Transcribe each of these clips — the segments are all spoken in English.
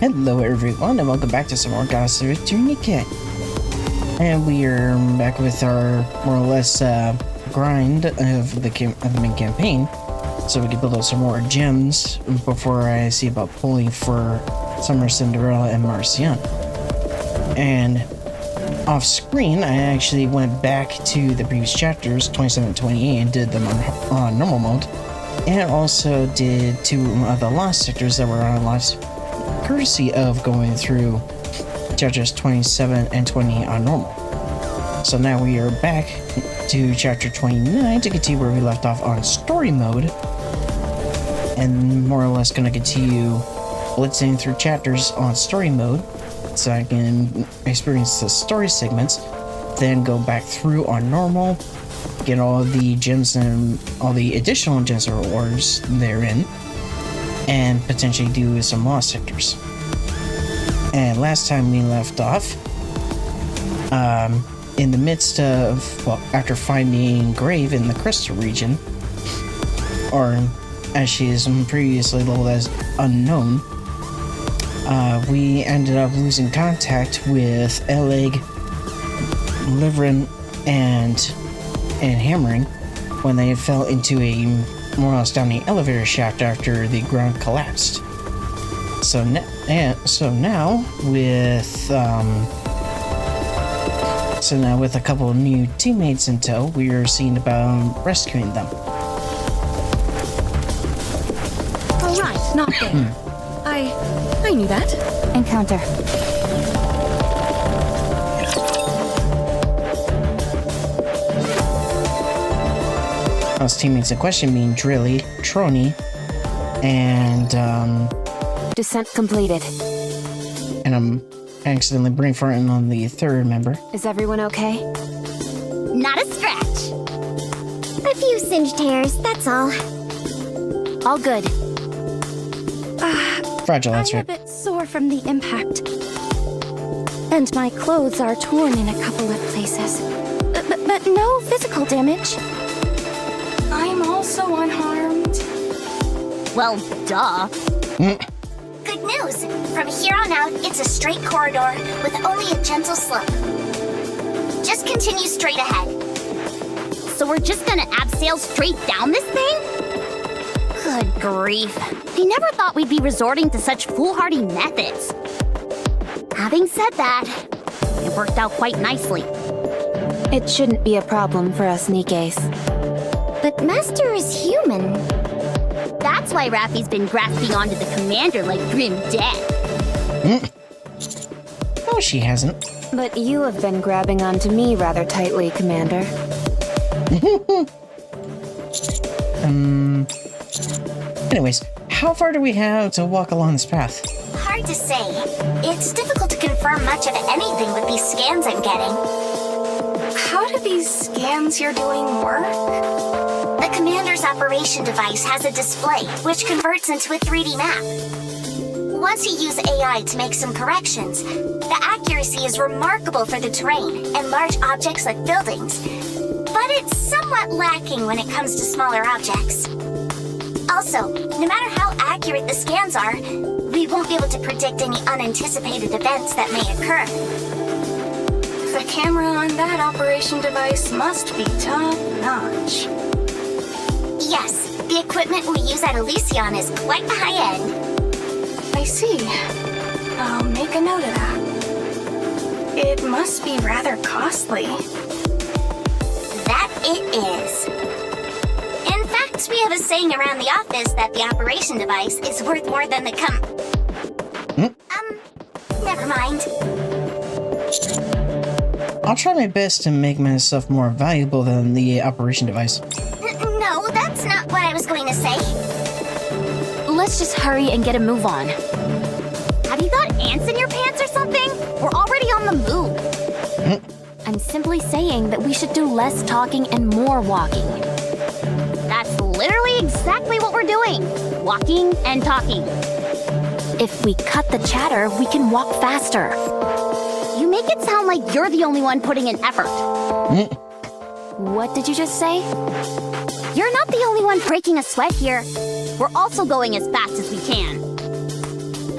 Hello everyone and welcome back to some more gacha to NIKKE. And we are back with our more or less grind of the main campaign, so we can build up some more gems before I see about pulling for Summer, Cinderella, and Marciana. And off screen, I actually went back to the previous chapters, 27 and 28, and did them on normal mode, and also did two of the lost sectors that were on lost, courtesy of going through chapters 27 and 20 on normal. So now we are back to chapter 29 to continue where we left off on story mode, and more or less going to continue blitzing through chapters on story mode so I can experience the story segments, then go back through on normal, get all of the gems and all the additional gems or rewards therein, and potentially do some lost sectors. And last time we left off, in the midst of, well, after finding Grave in the crystal region, or as she is previously labeled as unknown, we ended up losing contact with Elegg, Liveryn, and Hammering when they fell into a more or less down the elevator shaft after the ground collapsed. So now with a couple of new teammates in tow, we are seeing about rescuing them. All right, not there. I knew that. Encounter. Those teammates in question being Drilley, Trony, and Descent completed. and I'm accidentally brain farting on the third member. Is everyone okay? Not a scratch. A few singed hairs, that's all. All good. Fragile, that's I'm right. a bit sore from the impact. And my clothes are torn in a couple of places. But no physical damage. I'm also unharmed. Well, duh. Good news. From here on out, it's a straight corridor with only a gentle slope. Just continue straight ahead. So we're just gonna abseil straight down this thing? Good grief. I never thought we'd be resorting to such foolhardy methods. Having said that, it worked out quite nicely. It shouldn't be a problem for us NIKKEs. But Master is human. That's why Raffi's been grasping onto the commander like grim death. No, she hasn't. But you have been grabbing onto me rather tightly, Commander. Anyways, how far do we have to walk along this path? Hard to say. It's difficult to confirm much of anything with these scans I'm getting. How do these scans you're doing work? The commander's operation device has a display, which converts into a 3D map. Once you use AI to make some corrections, the accuracy is remarkable for the terrain and large objects like buildings, but it's somewhat lacking when it comes to smaller objects. Also, no matter how accurate the scans are, we won't be able to predict any unanticipated events that may occur. The camera on that operation device must be top-notch. Yes, the equipment we use at Elysion is quite high-end. I see. I'll make a note of that. It must be rather costly. That it is. In fact, we have a saying around the office that the operation device is worth more than the never mind. I'll try my best to make myself more valuable than the operation device. No, that's not what I was going to say. Let's just hurry and get a move on. Have you got ants in your pants or something? We're already on the move. I'm simply saying that we should do less talking and more walking. That's literally exactly what we're doing. Walking and talking. If we cut the chatter, we can walk faster. You make it sound like you're the only one putting in effort. What did you just say? You're not the only one breaking a sweat here. We're also going as fast as we can.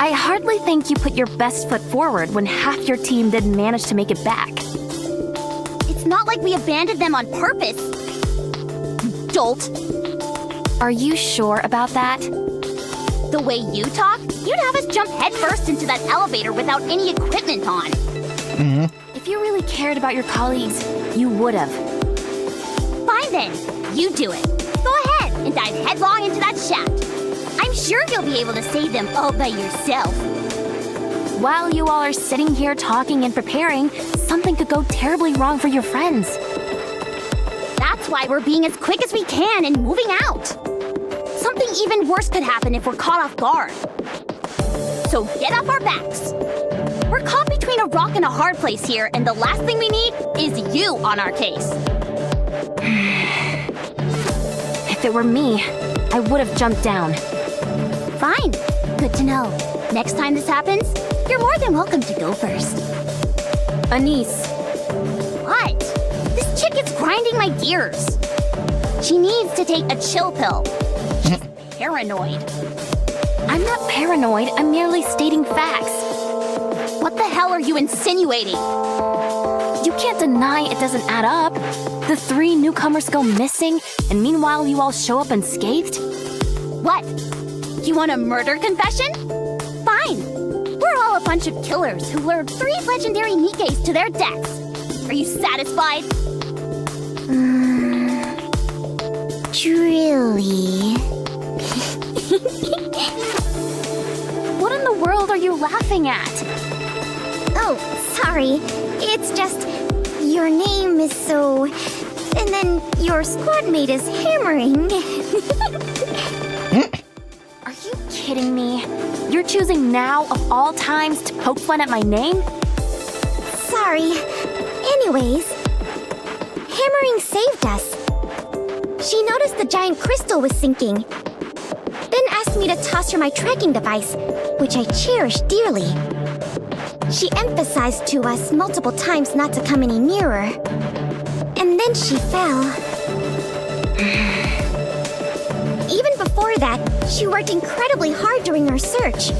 I hardly think you put your best foot forward when half your team didn't manage to make it back. It's not like we abandoned them on purpose. Dolt. Are you sure about that? The way you talk, you'd have us jump headfirst into that elevator without any equipment on. If you really cared about your colleagues, you would have. Fine then, you do it. Go ahead and dive headlong into that shaft. I'm sure you'll be able to save them all by yourself. While you all are sitting here talking and preparing, something could go terribly wrong for your friends. That's why we're being as quick as we can and moving out. Something even worse could happen if we're caught off guard. So get off our backs. We're caught between a rock and a hard place here, and the last thing we need is you on our case. If it were me, I would have jumped down. Fine. Good to know. Next time this happens, you're more than welcome to go first. Anise, What? This chick is grinding my gears. She needs to take a chill pill. She's paranoid. I'm not paranoid, I'm merely stating facts. What the hell are you insinuating? You can't deny it doesn't add up. The 3 newcomers go missing, and meanwhile you all show up unscathed? What? You want a murder confession? Fine. We're all a bunch of killers who lured 3 legendary NIKKEs to their deaths. Are you satisfied? Drilley. What in the world are you laughing at? Oh, sorry. It's just your name is so... And then your squad mate is hammering. Are you kidding me? You're choosing now of all times to poke fun at my name? Sorry. Anyways, hammering saved us. She noticed the giant crystal was sinking. Then asked me to toss her my tracking device, which I cherish dearly. She emphasized to us multiple times not to come any nearer. And then she fell. Even before that, she worked incredibly hard during our search.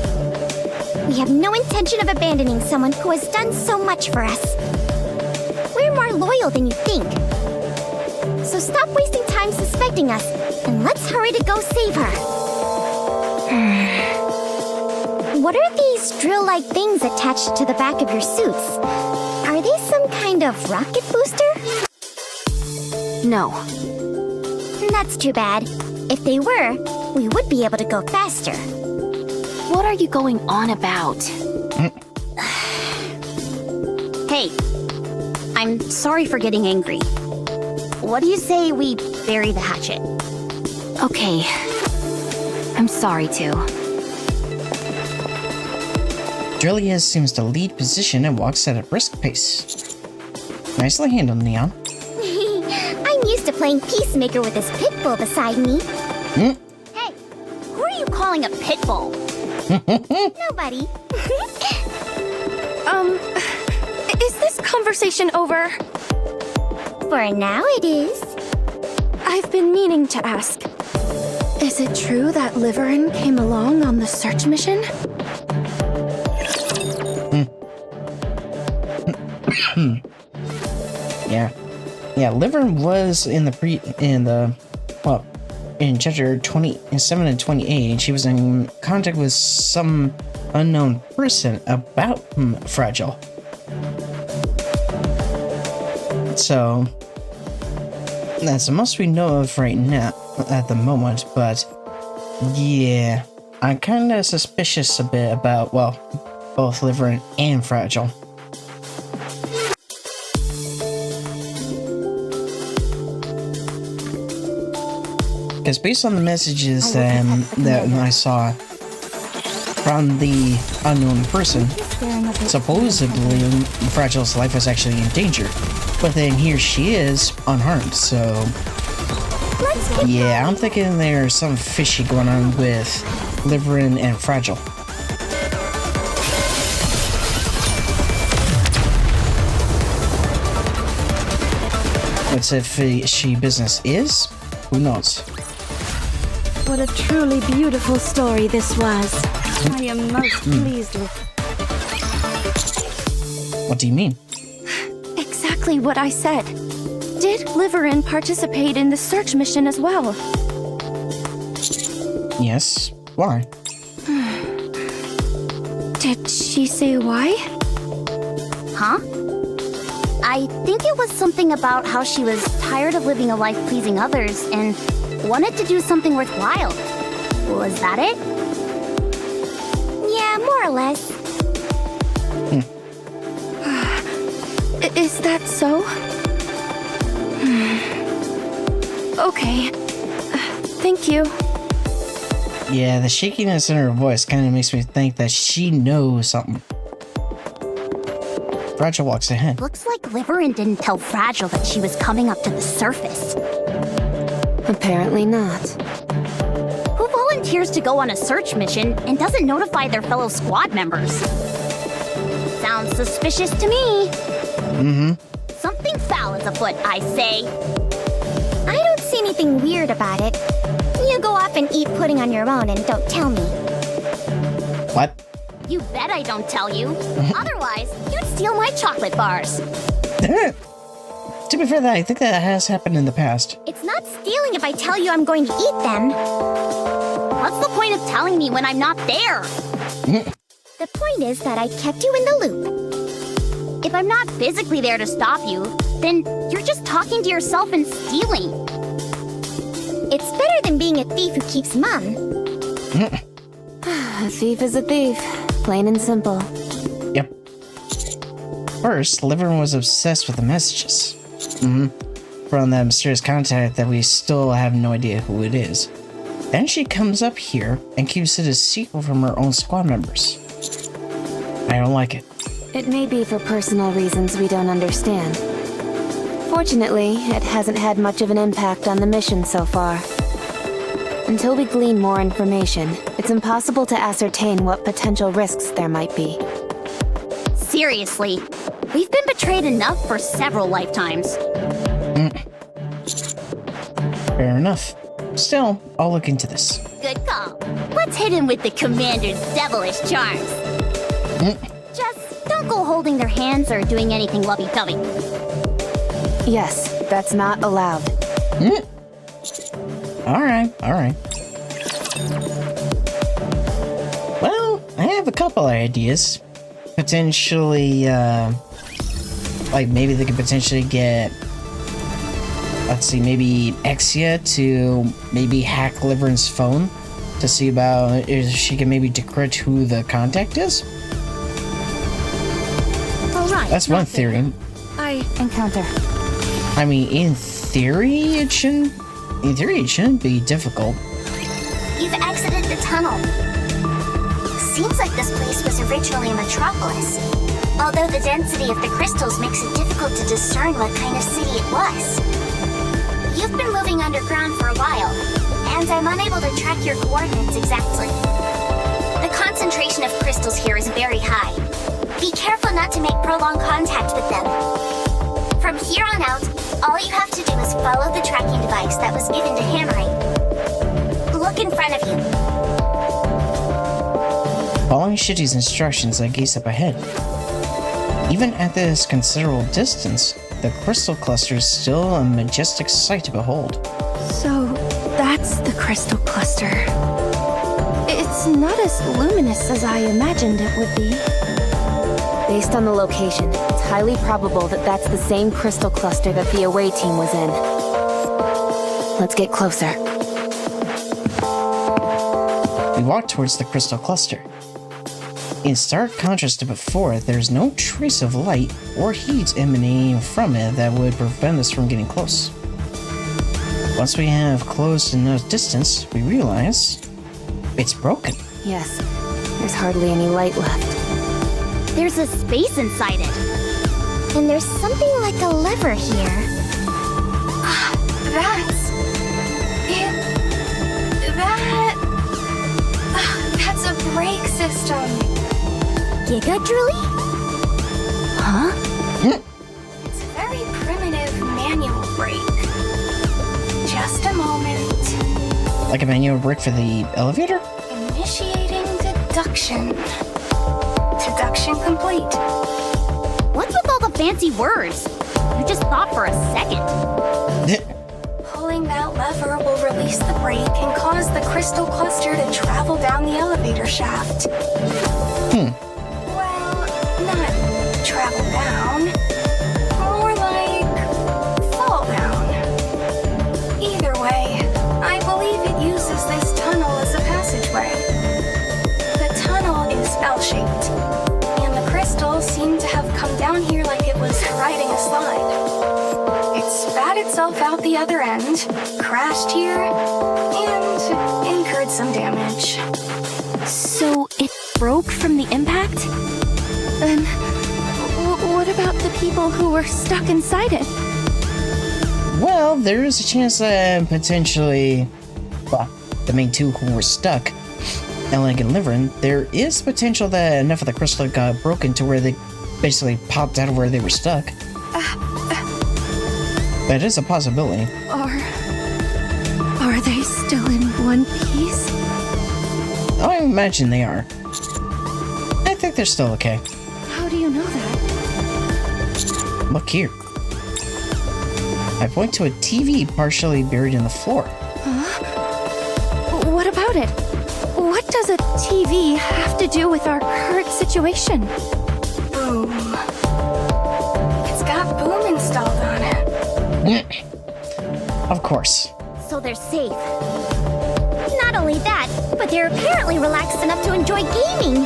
We have no intention of abandoning someone who has done so much for us. We're more loyal than you think. So stop wasting time suspecting us, and let's hurry to go save her. What are these drill-like things attached to the back of your suits? Are they some kind of rocket booster? No. That's too bad. If they were, we would be able to go faster. What are you going on about? Hey, I'm sorry for getting angry. What do you say we bury the hatchet? Okay. I'm sorry to. Drilley assumes the lead position and walks at a brisk pace. Nicely handled, Neon. I'm used to playing peacemaker with this pit bull beside me. Hey, who are you calling a pit bull? Nobody. Is this conversation over? For now it is. I've been meaning to ask. Is it true that Liveryn came along on the search mission? Yeah, Liveryn was in chapter 27 and 28, she was in contact with some unknown person about Fragile. So, that's the most we know of right now, at the moment, but yeah, I'm kinda suspicious a bit about, well, both Liveryn and Fragile. Because based on the messages that I saw from the unknown person, supposedly Fragile's life was actually in danger. But then here she is, unharmed, so... yeah, I'm thinking there's some fishy going on with Liveryn and Fragile. What's if she business is? Who knows? What a truly beautiful story this was. I am most pleased with. What do you mean? Exactly what I said. Did Liveryn participate in the search mission as well? Yes. Why? Did she say why? Huh? I think it was something about how she was tired of living a life pleasing others and wanted to do something worthwhile. Was that it? Yeah, more or less. Is that so? Okay. Thank you. Yeah, the shakiness in her voice kind of makes me think that she knows something. Fragile walks ahead. Looks like Liveryn didn't tell Fragile that she was coming up to the surface. Apparently not. Who volunteers to go on a search mission and doesn't notify their fellow squad members? Sounds suspicious to me. Something foul is afoot, I say. I don't see anything weird about it. You go off and eat pudding on your own and don't tell me. What? You bet I don't tell you. Otherwise, you'd steal my chocolate bars. To be fair, I think that has happened in the past. It's not stealing if I tell you I'm going to eat them. What's the point of telling me when I'm not there? The point is that I kept you in the loop. If I'm not physically there to stop you, then you're just talking to yourself and stealing. It's better than being a thief who keeps mum. A thief is a thief. Plain and simple. Yep. First, Liveryn was obsessed with the messages. From that mysterious contact that we still have no idea who it is. Then she comes up here and keeps it a secret from her own squad members. I don't like it. It may be for personal reasons we don't understand. Fortunately, it hasn't had much of an impact on the mission so far. Until we glean more information, it's impossible to ascertain what potential risks there might be. Seriously, we've been betrayed enough for several lifetimes. Fair enough. Still, I'll look into this. Good call. Let's hit him with the commander's devilish charms. Just don't go holding their hands or doing anything lovey-dovey. Yes, that's not allowed. Alright. Well, I have a couple of ideas. Potentially, like maybe they could potentially get, let's see, maybe Exia to maybe hack Liveryn's phone to see about if she can maybe decrypt who the contact is. Alright. That's one theory. Encounter. I mean, in theory, it shouldn't be difficult. You've exited the tunnel. Seems like this place was originally a metropolis. Although the density of the crystals makes it difficult to discern what kind of city it was. You've been moving underground for a while, and I'm unable to track your coordinates exactly. The concentration of crystals here is very high. Be careful not to make prolonged contact with them. From here on out, all you have to do is follow the tracking device that was given to Hammering. Look in front of you. Following Shitty's instructions, I gaze up ahead. Even at this considerable distance, the crystal cluster is still a majestic sight to behold. So, that's the crystal cluster. It's not as luminous as I imagined it would be. Based on the location, it's highly probable that that's the same crystal cluster that the away team was in. Let's get closer. We walk towards the crystal cluster. In stark contrast to before, there's no trace of light or heat emanating from it that would prevent us from getting close. Once we have close enough distance, we realize it's broken. Yes, there's hardly any light left. There's a space inside it. And there's something like a lever here. That's a brake system. Giga Drilley? Huh? It's a very primitive manual brake. Just a moment. Like a manual brake for the elevator? Initiating the Deduction. Deduction complete. What's with all the fancy words? You just thought for a second. Pulling that lever will release the brake and cause the crystal cluster to travel down the elevator shaft. Well, not travel down. More like fall down. Either way, I believe it uses this tunnel as a passageway. The tunnel is L-shaped, and the crystals seem to have come down here like it was riding a slide. It spat itself out the other end, crashed here, and incurred some damage. So it broke from the impact? Then what about the people who were stuck inside it? Well, there is a chance that potentially, well, the main two who were stuck, Elegg and Liveryn, there is potential that enough of the crystal got broken to where they basically popped out of where they were stuck. That is a possibility. Are they still in one piece? I imagine they are. I think they're still okay. How do you know that? Look here. I point to a TV partially buried in the floor. What about it? What does a TV have to do with our current situation? Boom. It's got boom installed on it. Of course. So they're safe. Not only that, but they're apparently relaxed enough to enjoy gaming.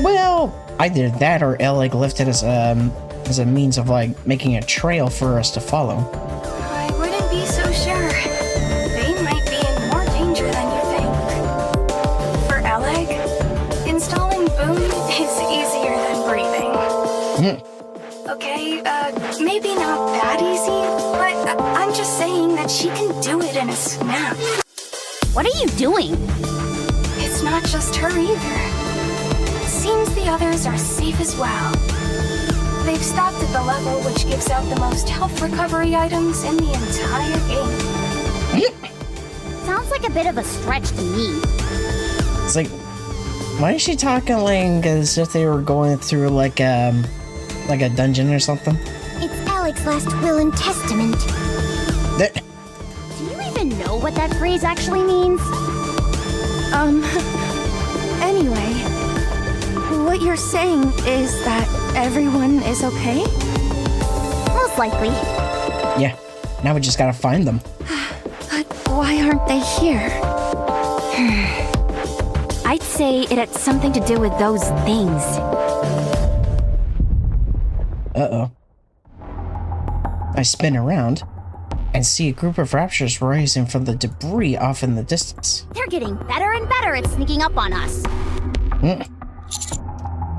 Well, either that or Elegg left it as a means of like making a trail for us to follow. I wouldn't be so sure. They might be in more danger than you think. For Elegg, installing boom is easier than breathing. Okay, maybe not that easy, but I'm just saying that she can do it in a snap. What are you doing? It's not just her either. Seems the others are safe as well. They've stopped at the level which gives out the most health recovery items in the entire game. Sounds like a bit of a stretch to me. It's like, why is she talking like as if they were going through like a dungeon or something? It's Alegg's last will and testament. That, Do you even know what that phrase actually means? Anyway, what you're saying is that everyone is okay? Most likely. yeah. Now we just gotta find them. But why aren't they here? I'd say it had something to do with those things. Uh-oh. I spin around and see a group of raptors rising from the debris off in the distance. They're getting better and better at sneaking up on us.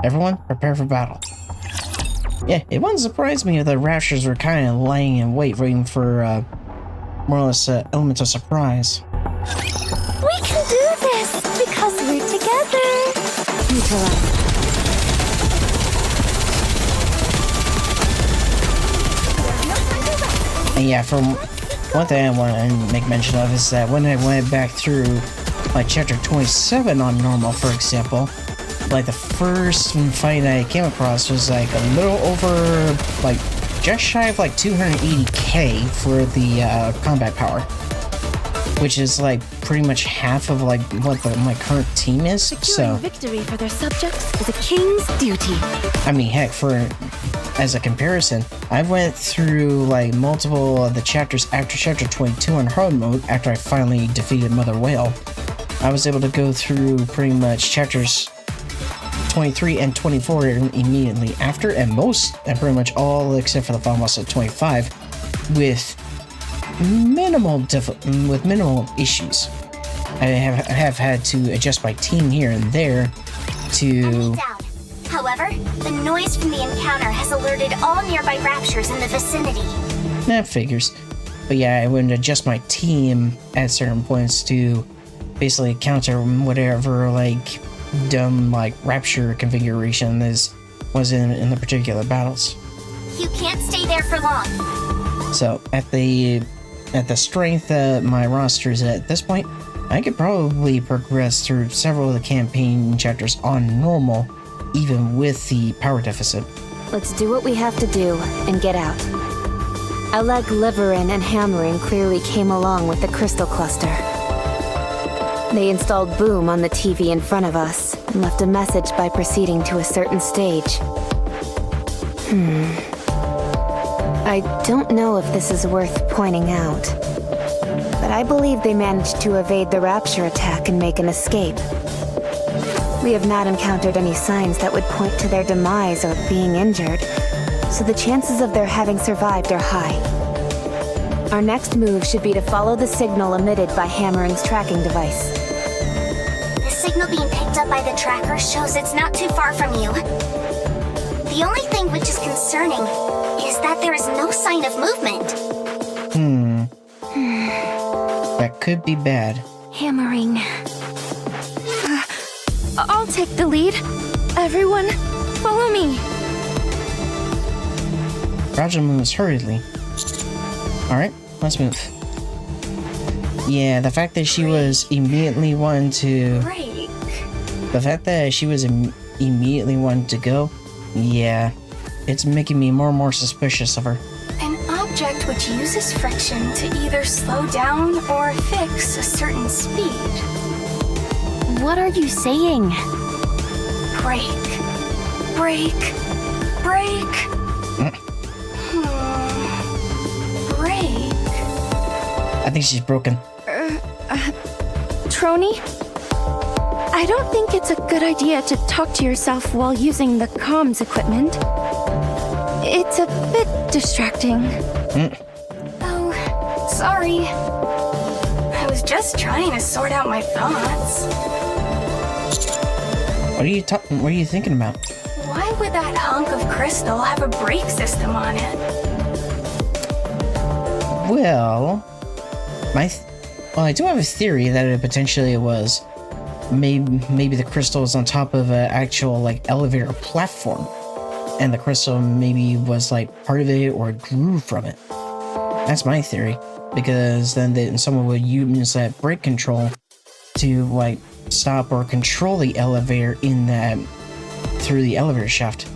Everyone, prepare for battle. Yeah, it wouldn't surprise me if the raptors were kind of laying in wait, waiting for more or less element of surprise. We can do this because we're together. Neutralize. And yeah, from one thing I want to make mention of is that when I went back through like chapter 27 on normal, for example, like the first fight I came across was like a little over, like just shy of like 280k for the combat power, which is like pretty much half of like what my current team is. So Victory for their subjects is a king's duty. I mean, heck, as a comparison, I went through like multiple of the chapters after chapter 22 on hard mode after I finally defeated Mother Whale. I was able to go through pretty much chapters 23 and 24 immediately after, and pretty much all except for the final boss at 25 with minimal issues. I have had to adjust my team here and there to. However, the noise from the encounter has alerted all nearby raptures in the vicinity. That figures. But yeah, I would adjust my team at certain points to basically counter whatever like dumb like rapture configuration was in the particular battles. You can't stay there for long. So at the strength that my roster is at this point, I could probably progress through several of the campaign chapters on normal, even with the power deficit. Let's do what we have to do and get out. Elegg, Liveryn, and hammering clearly came along with the crystal cluster. They installed Boom on the TV in front of us and left a message by proceeding to a certain stage. I don't know if this is worth pointing out, but I believe they managed to evade the Rapture attack and make an escape. We have not encountered any signs that would point to their demise or being injured, so the chances of their having survived are high. Our next move should be to follow the signal emitted by Hammering's tracking device. The signal being picked up by the tracker shows it's not too far from you. The only thing which is concerning is that there is no sign of movement. That could be bad. Hammering. I'll take the lead. Everyone, follow me. Raja moves hurriedly. Alright, let's move. Yeah, the fact that she was immediately one to... Break. The fact that she was immediately one to go, yeah, it's making me more and more suspicious of her. An object which uses friction to either slow down or fix a certain speed. What are you saying? Break. Break. Break. Break. I think she's broken. Trony? I don't think it's a good idea to talk to yourself while using the comms equipment. It's a bit distracting. Oh, sorry. I was just trying to sort out my thoughts. What are you thinking about? Why would that hunk of crystal have a brake system on it? Well, I do have a theory that it potentially was maybe the crystal is on top of an actual like elevator platform, and the crystal maybe was like part of it or grew from it. That's my theory, because then someone would use that brake control to like stop or control the elevator in that through the elevator shaft.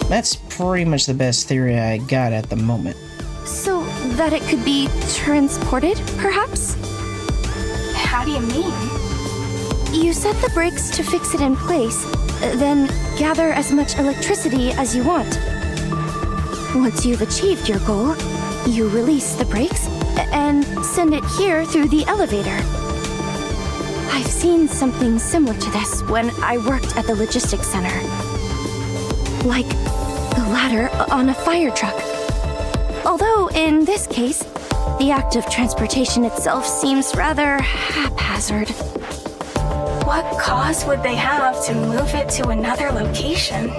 That's pretty much the best theory I got at the moment. So that it could be transported, perhaps? How do you mean? You set the brakes to fix it in place, then gather as much electricity as you want. Once you've achieved your goal, you release the brakes and send it here through the elevator. I've seen something similar to this when I worked at the logistics center. Like the ladder on a fire truck. Although, in this case, the act of transportation itself seems rather haphazard. What cause would they have to move it to another location?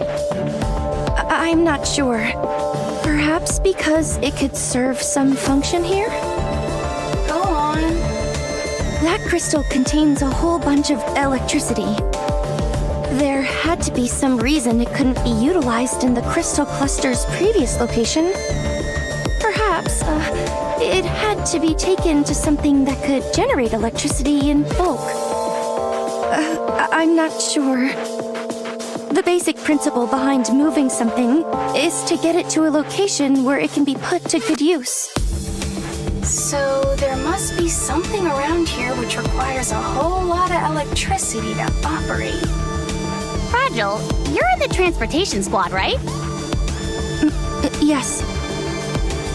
I'm not sure. Perhaps because it could serve some function here? Go on. That crystal contains a whole bunch of electricity. There had to be some reason it couldn't be utilized in the crystal cluster's previous location. Perhaps, it had to be taken to something that could generate electricity in bulk. I'm not sure. The basic principle behind moving something is to get it to a location where it can be put to good use. So there must be something around here which requires a whole lot of electricity to operate. Fragile, you're in the transportation squad, right? Yes.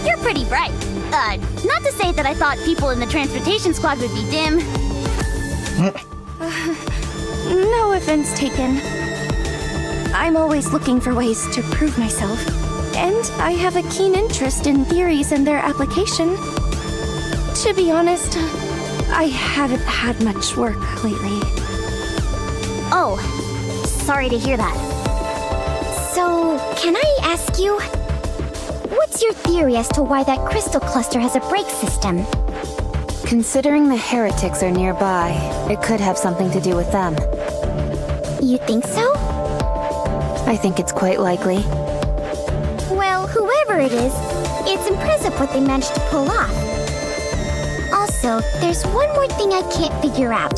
You're pretty bright. Not to say that I thought people in the transportation squad would be dim. No offense taken. I'm always looking for ways to prove myself, and I have a keen interest in theories and their application. To be honest, I haven't had much work lately. Oh, sorry to hear that. So, can I ask you, what's your theory as to why that crystal cluster has a brake system? Considering the heretics are nearby, it could have something to do with them. You think so? I think it's quite likely. Well, whoever it is, it's impressive what they managed to pull off. Also, there's one more thing I can't figure out.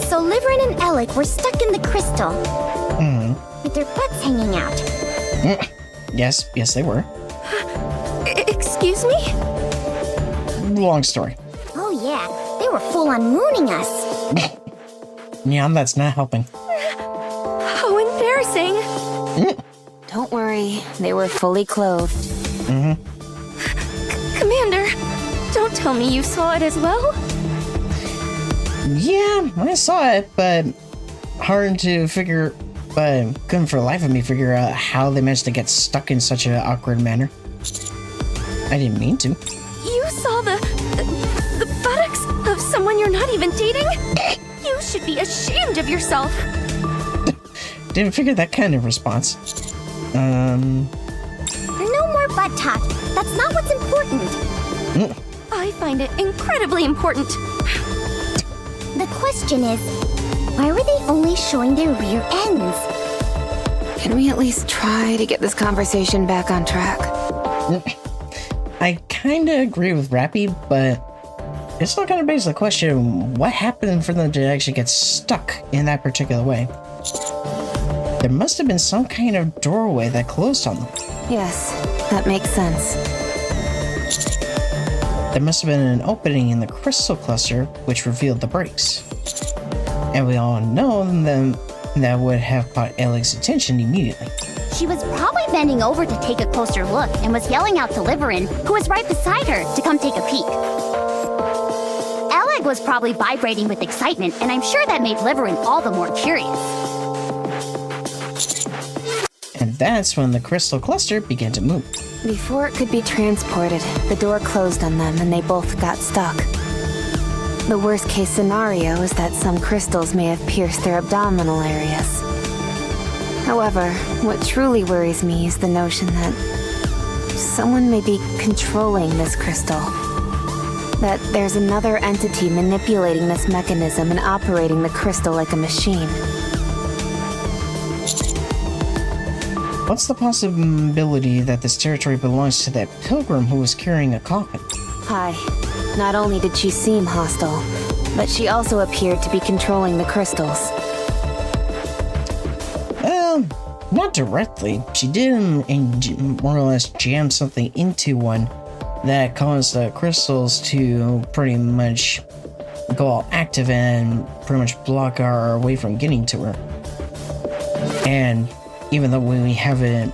So Liveryn and Elegg were stuck in the crystal. With their butts hanging out. Yes, they were. Excuse me? Long story. Oh yeah, they were full-on mooning us. Yeah, that's not helping. How embarrassing. Don't worry, they were fully clothed. Commander, don't tell me you saw it as well? Yeah, I saw it, but couldn't for the life of me figure out how they managed to get stuck in such an awkward manner. I didn't mean to. You saw the buttocks of someone you're not even dating? You should be ashamed of yourself. Didn't figure that kind of response. No more butt talk. That's not what's important. I find it incredibly important. The question is, why were they only showing their rear ends? Can we at least try to get this conversation back on track? I kinda agree with Rappy, but it's still kind of begs the question, what happened for them to actually get stuck in that particular way? There must have been some kind of doorway that closed on them. Yes, that makes sense. There must have been an opening in the crystal cluster which revealed the breaks. And we all know that would have caught Elegg's attention immediately. She was probably bending over to take a closer look and was yelling out to Liveryn, who was right beside her, to come take a peek. Elegg was probably vibrating with excitement, and I'm sure that made Liveryn all the more curious. And that's when the crystal cluster began to move. Before it could be transported, the door closed on them and they both got stuck. The worst case scenario is that some crystals may have pierced their abdominal areas. However, what truly worries me is the notion that someone may be controlling this crystal. That there's another entity manipulating this mechanism and operating the crystal like a machine. What's the possibility that this territory belongs to that pilgrim who was carrying a coffin? Hi. Not only did she seem hostile, but she also appeared to be controlling the crystals. Not directly. She did more or less jam something into one that caused the crystals to pretty much go all active and pretty much block our way from getting to her. And even though we haven't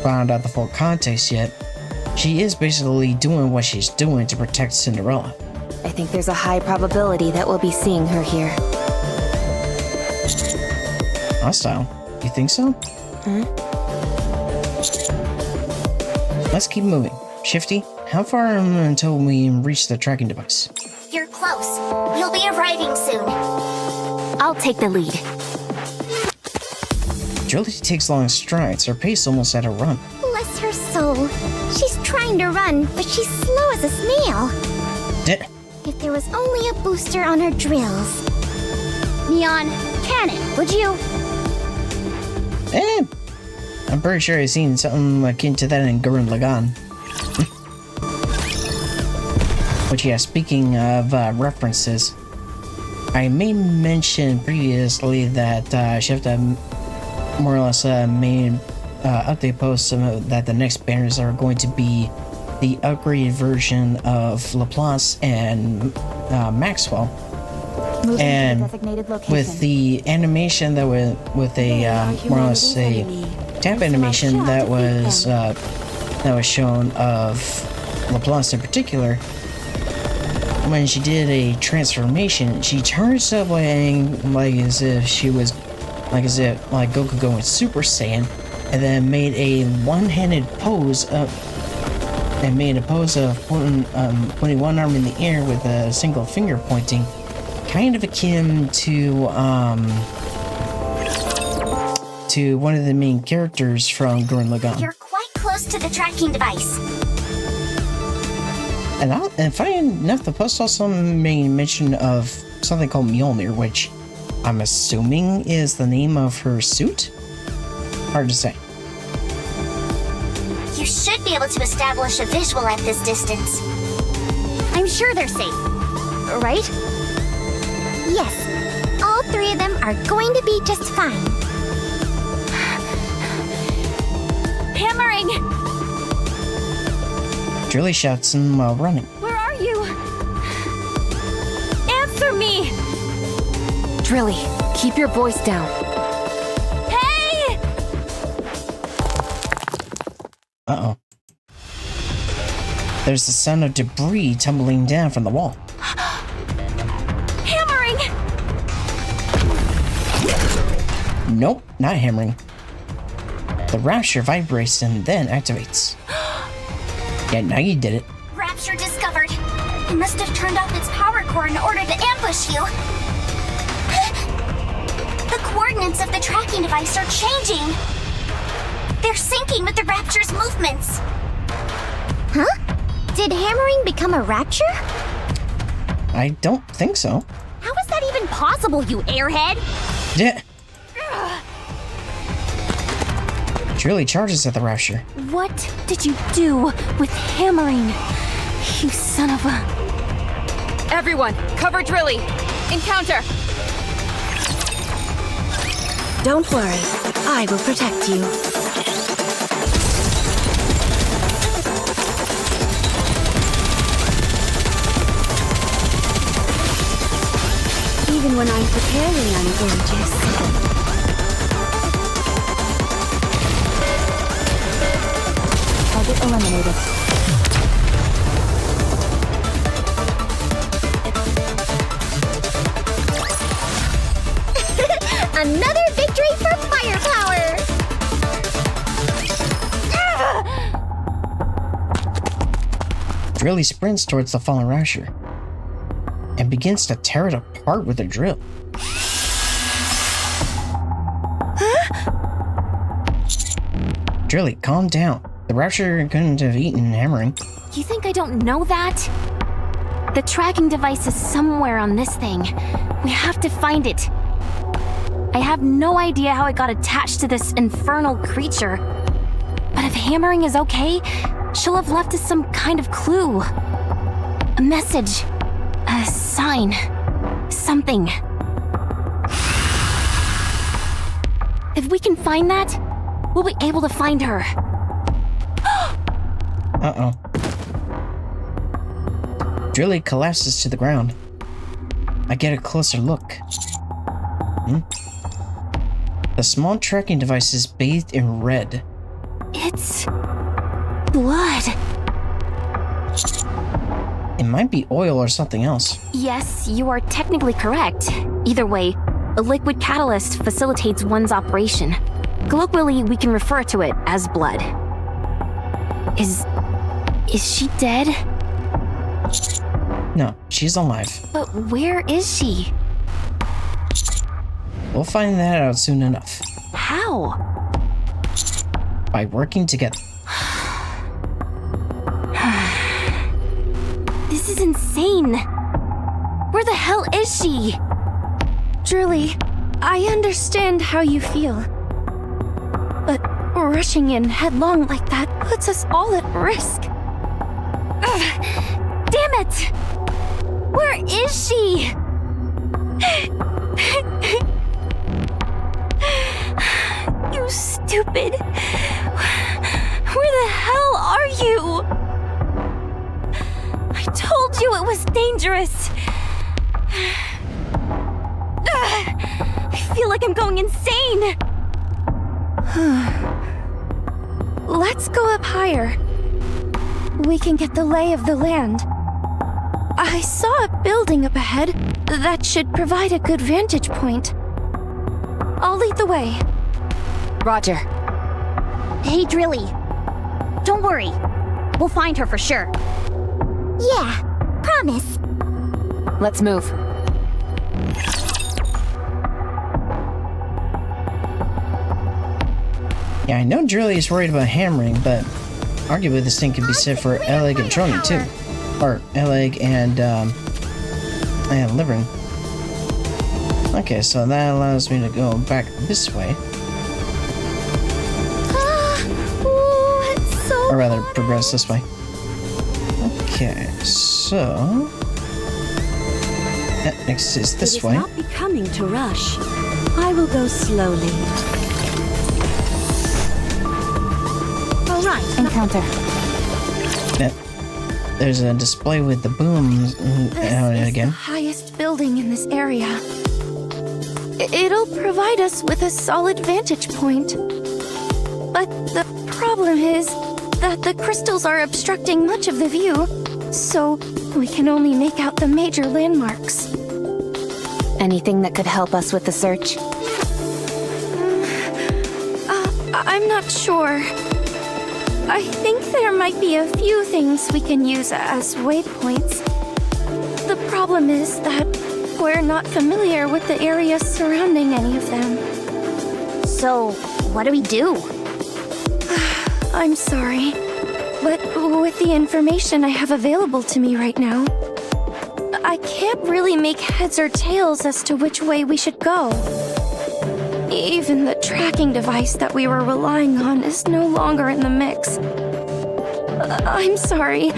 found out the full context yet, she is basically doing what she's doing to protect Cinderella. I think there's a high probability that we'll be seeing her here. Hostile. You think so? Let's keep moving. Shifty, how far until we reach the tracking device? You're close. You'll be arriving soon. I'll take the lead. Drilley takes long strides, her pace almost at a run. Bless her soul. She's trying to run, but she's slow as a snail. If there was only a booster on her drills. Neon, cannon, would you? I'm pretty sure I've seen something akin to that in Gurren Lagann. Which, yeah, speaking of references, I may mention previously that Shifta more or less made update posts that the next banners are going to be the upgraded version of Laplace and Maxwell. And with the animation that with a more or less a tap animation that was shown of Laplace in particular, when she did a transformation, she turns up like as if she was like Goku going Super Saiyan, and then made a one-handed pose of putting one arm in the air with a single finger pointing, kind of akin to one of the main characters from Gurren Lagann. You're quite close to the tracking device. And funny enough, the post also made mention of something called Mjolnir, which I'm assuming is the name of her suit? Hard to say. You should be able to establish a visual at this distance. I'm sure they're safe. Right? Yes, all 3 of them are going to be just fine. Hammering! Drilley shouts him while running. Where are you? Answer me! Drilley, keep your voice down. Hey! Uh-oh. There's the sound of debris tumbling down from the wall. Hammering! Nope, not hammering. The Rapture vibrates and then activates. Yeah, now you did it. Rapture discovered. It must have turned off its power core in order to ambush you. The coordinates of the tracking device are changing. They're syncing with the Rapture's movements. Huh? Did hammering become a rapture? I don't think so. How is that even possible, you airhead? Yeah. Drilley charges at the Rapture. What did you do with hammering? You son of a... Everyone, cover Drilley. Encounter. Don't worry, I will protect you. Even when I'm preparing, I'm gorgeous. Target eliminated. Another victory for firepower! Drilley sprints towards the fallen Rapture and begins to tear it apart with a drill. Drilley, calm down. The Rapture couldn't have eaten hammering. You think I don't know that? The tracking device is somewhere on this thing. We have to find it. I have no idea how it got attached to this infernal creature. But if hammering is okay, she'll have left us some kind of clue. A message. A sign. Something. If we can find that, we'll be able to find her. Uh-oh. Drilley collapses to the ground. I get a closer look. The small tracking device is bathed in red. It's... blood. It might be oil or something else. Yes, you are technically correct. Either way, a liquid catalyst facilitates one's operation. Colloquially, we can refer to it as blood. Is she dead? No, she's alive. But where is she? We'll find that out soon enough. How? By working together. This is insane. Where the hell is she? Drilley, I understand how you feel. But rushing in headlong like that puts us all at risk. Damn it! Where is she? You stupid. Where the hell are you? I told you it was dangerous. I feel like I'm going insane. Let's go up higher. We can get the lay of the land. I saw a building up ahead that should provide a good vantage point. I'll lead the way. Roger. Hey, Drilley. Don't worry. We'll find her for sure. Yeah, promise. Let's move. Yeah, I know Drilley is worried about hammering, but arguably this thing could be said for Elegg and Trony too. Or Elegg and Liveryn. Okay, so that allows me to go back this way. Ooh, it's so Or rather, hot progress this way. Okay, so next is this way. It is not becoming to rush. I will go slowly. All right. Encounter. There's a display with the booms This is again. the highest building in this area. It'll provide us with a solid vantage point. But the problem is that the crystals are obstructing much of the view, so we can only make out the major landmarks. Anything that could help us with the search? I'm not sure. I think there might be a few things we can use as waypoints. The problem is that we're not familiar with the area surrounding any of them. So, what do we do? I'm sorry, but with the information I have available to me right now, I can't really make heads or tails as to which way we should go. Even the tracking device that we were relying on is no longer in the mix. I'm sorry,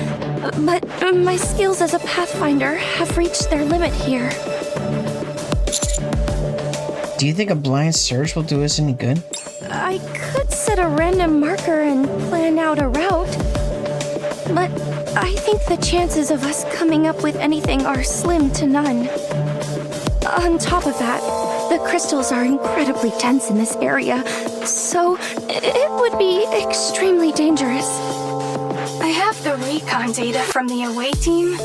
but my skills as a pathfinder have reached their limit here. Do you think a blind search will do us any good? I could set a random marker and plan out a route, but I think the chances of us coming up with anything are slim to none. On top of that, the crystals are incredibly dense in this area, so it would be extremely dangerous. I have the recon data from the away team,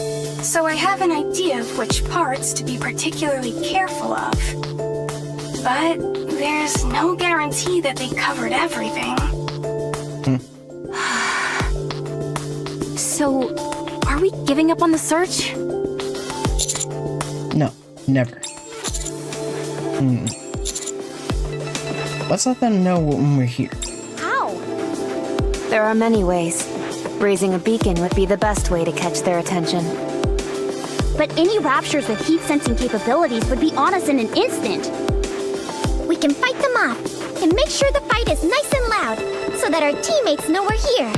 so I have an idea of which parts to be particularly careful of. But there's no guarantee that they covered everything. So, are we giving up on the search? No, never. Let's let them know when we're here. How? There are many ways. Raising a beacon would be the best way to catch their attention. But any raptures with heat-sensing capabilities would be on us in an instant. We can fight them off and make sure the fight is nice and loud so that our teammates know we're here.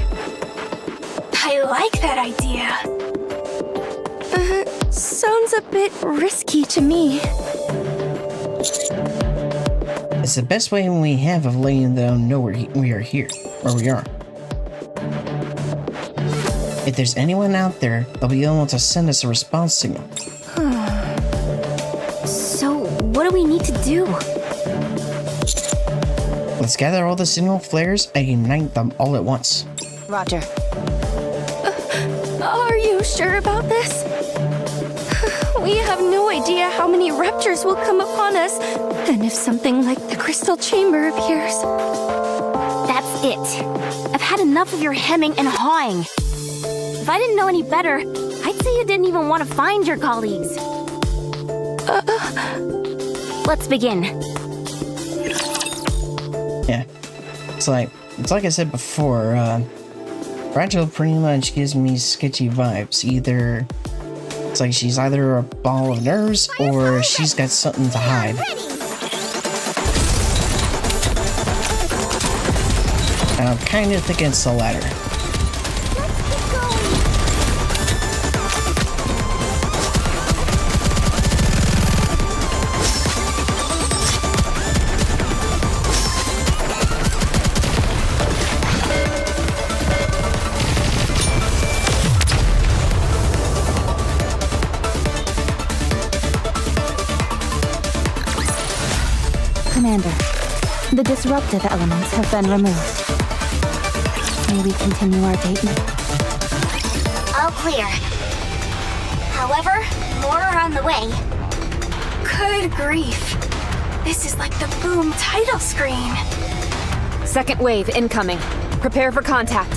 I like that idea. Sounds a bit risky to me. It's the best way we have of letting them know we are here, where we are. If there's anyone out there, they'll be able to send us a response signal. So, what do we need to do? Let's gather all the signal flares and ignite them all at once. Roger. Are you sure about this? We have no idea how many raptors will come upon us, and if something like the crystal chamber appears. That's it. I've had enough of your hemming and hawing. If I didn't know any better, I'd say you didn't even want to find your colleagues. Let's begin. Yeah. It's like I said before, Fragile pretty much gives me sketchy vibes. It's like she's either a ball of nerves or she's got something to hide. And I'm kind of thinking it's the latter. Commander, the disruptive elements have been removed. May we continue our date? All clear. However, more are on the way. Good grief. This is like the Boom title screen. Second wave incoming. Prepare for contact.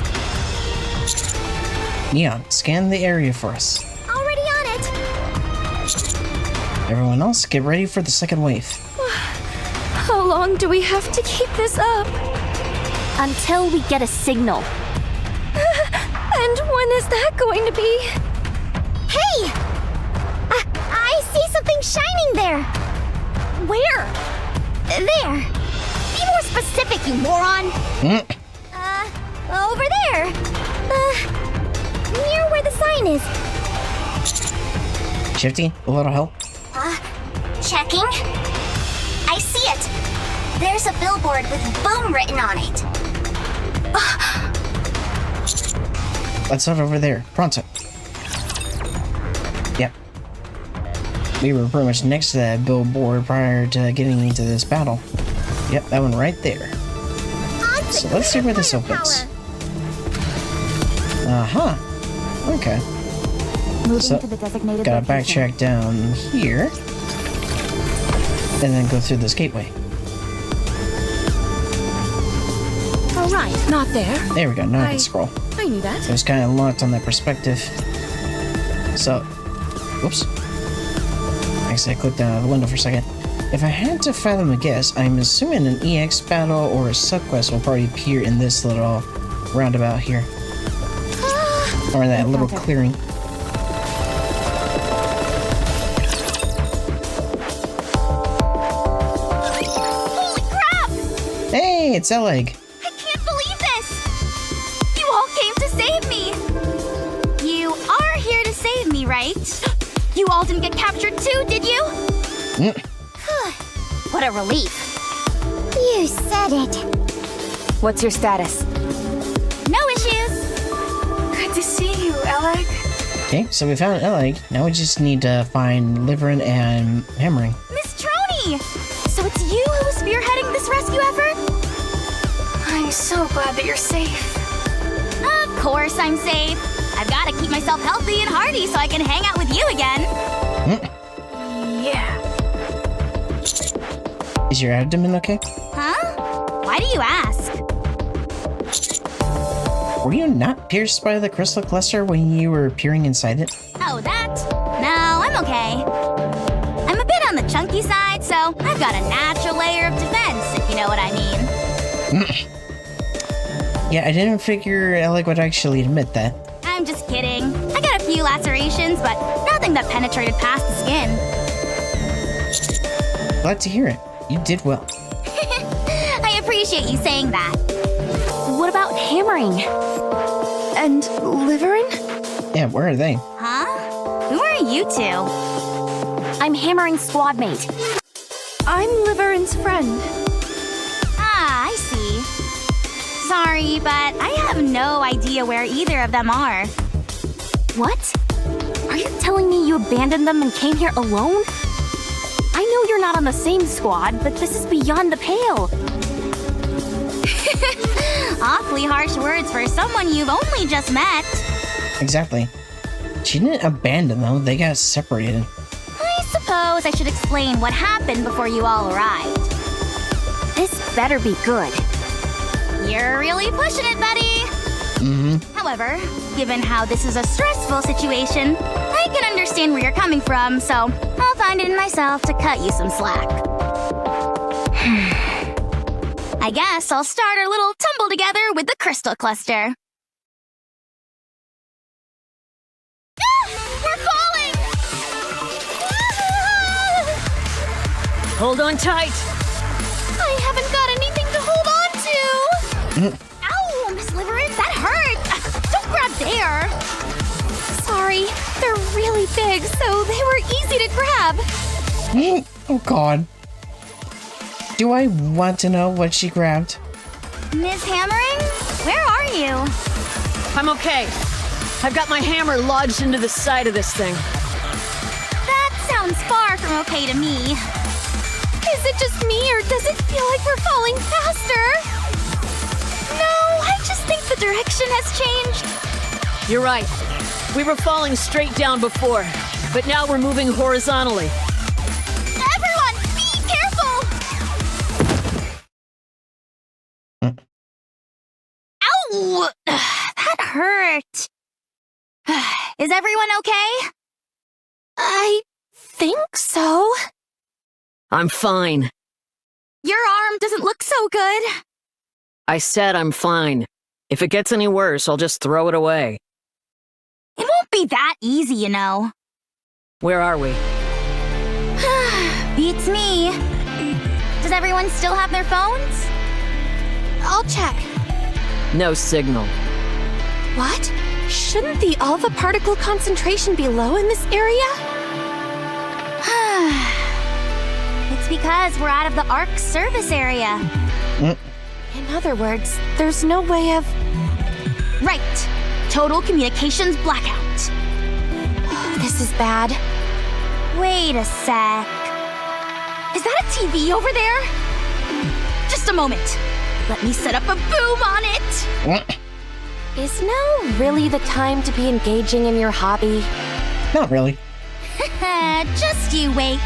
Neon, scan the area for us. Already on it. Everyone else, get ready for the second wave. How long do we have to keep this up? Until we get a signal. And when is that going to be? Hey! I see something shining there. Where? There. Be more specific, you moron! Over there. Near where the sign sign is... Shifty, a little help? Checking. I see it. There's a billboard with boom written on it. Let's head over there. Pronto. Yep. We were pretty much next to that billboard prior to getting into this battle. Yep, that one right there. So let's see where this opens. Okay. So, gotta backtrack down here. And then go through this gateway. Alright, not there. There we go, now I can scroll. I knew that. It was kind of locked on that perspective. So, whoops. Actually, I clicked out of the window for a second. If I had to fathom a guess, I'm assuming an EX battle or a subquest will probably appear in this little roundabout here. Or in that little clearing. Holy crap! Hey, it's Elegg. I can't believe this! You all came to save me! You are here to save me, right? You all didn't get captured too, did you? What a relief. You said it. What's your status? No issues. Good to see you, Elegg. Okay, so we found Elegg. Now we just need to find Liveryn and Hammering. Miss Trony! So it's you who was spearheading this rescue effort? I'm so glad that you're safe. Of course I'm safe. I've got to keep myself healthy and hardy so I can hang out with you again. Yeah. Is your abdomen okay? Huh? Why do you ask? Were you not pierced by the crystal cluster when you were peering inside it? Oh, that? No, I'm okay. I'm a bit on the chunky side, so I've got a natural layer of defense, if you know what I mean. Yeah, I didn't figure Elegg would actually admit that. I'm just kidding. I got a few lacerations, but nothing that penetrated past the skin. Glad to hear it. You did well. I appreciate you saying that. What about Hammering? And Liveryn? Yeah, where are they? Huh? Who are you two? I'm Hammering's squad mate. I'm Liveryn's friend. Ah, I see. Sorry, but I have no idea where either of them are. What? Are you telling me you abandoned them and came here alone? I know you're not on the same squad, but this is beyond the pale. Awfully harsh words for someone you've only just met. Exactly. She didn't abandon them, they got separated. I suppose I should explain what happened before you all arrived. This better be good. You're really pushing it, buddy. However, given how this is a stressful situation, I can understand where you're coming from, so I'll find it in myself to cut you some slack. I guess I'll start our little tumble together with the crystal cluster. We're falling! Hold on tight. I haven't got anything to hold on to! Ow, Miss Liveryn, that hurt! Don't grab there! Sorry, they're really big, so they were easy to grab. Oh god. Do I want to know what she grabbed? Miss Hammering, where are you? I'm okay. I've got my hammer lodged into the side of this thing. That sounds far from okay to me. Is it just me, or does it feel like we're falling faster? No, I just think the direction has changed. You're right. We were falling straight down before, but now we're moving horizontally. Everyone, be careful! Ow! That hurt. Is everyone okay? I think so. I'm fine. Your arm doesn't look so good. I said I'm fine. If it gets any worse, I'll just throw it away. It won't be that easy, you know. Where are we? Beats me. Does everyone still have their phones? I'll check. No signal. What? Shouldn't the alpha particle concentration be low in this area? It's because we're out of the ARC service area. In other words, there's no way of... Right. Total communications blackout. This is bad. Wait a sec. Is that a TV over there? Just a moment. Let me set up a boom on it. Is now really the time to be engaging in your hobby? Not really. Just you wait.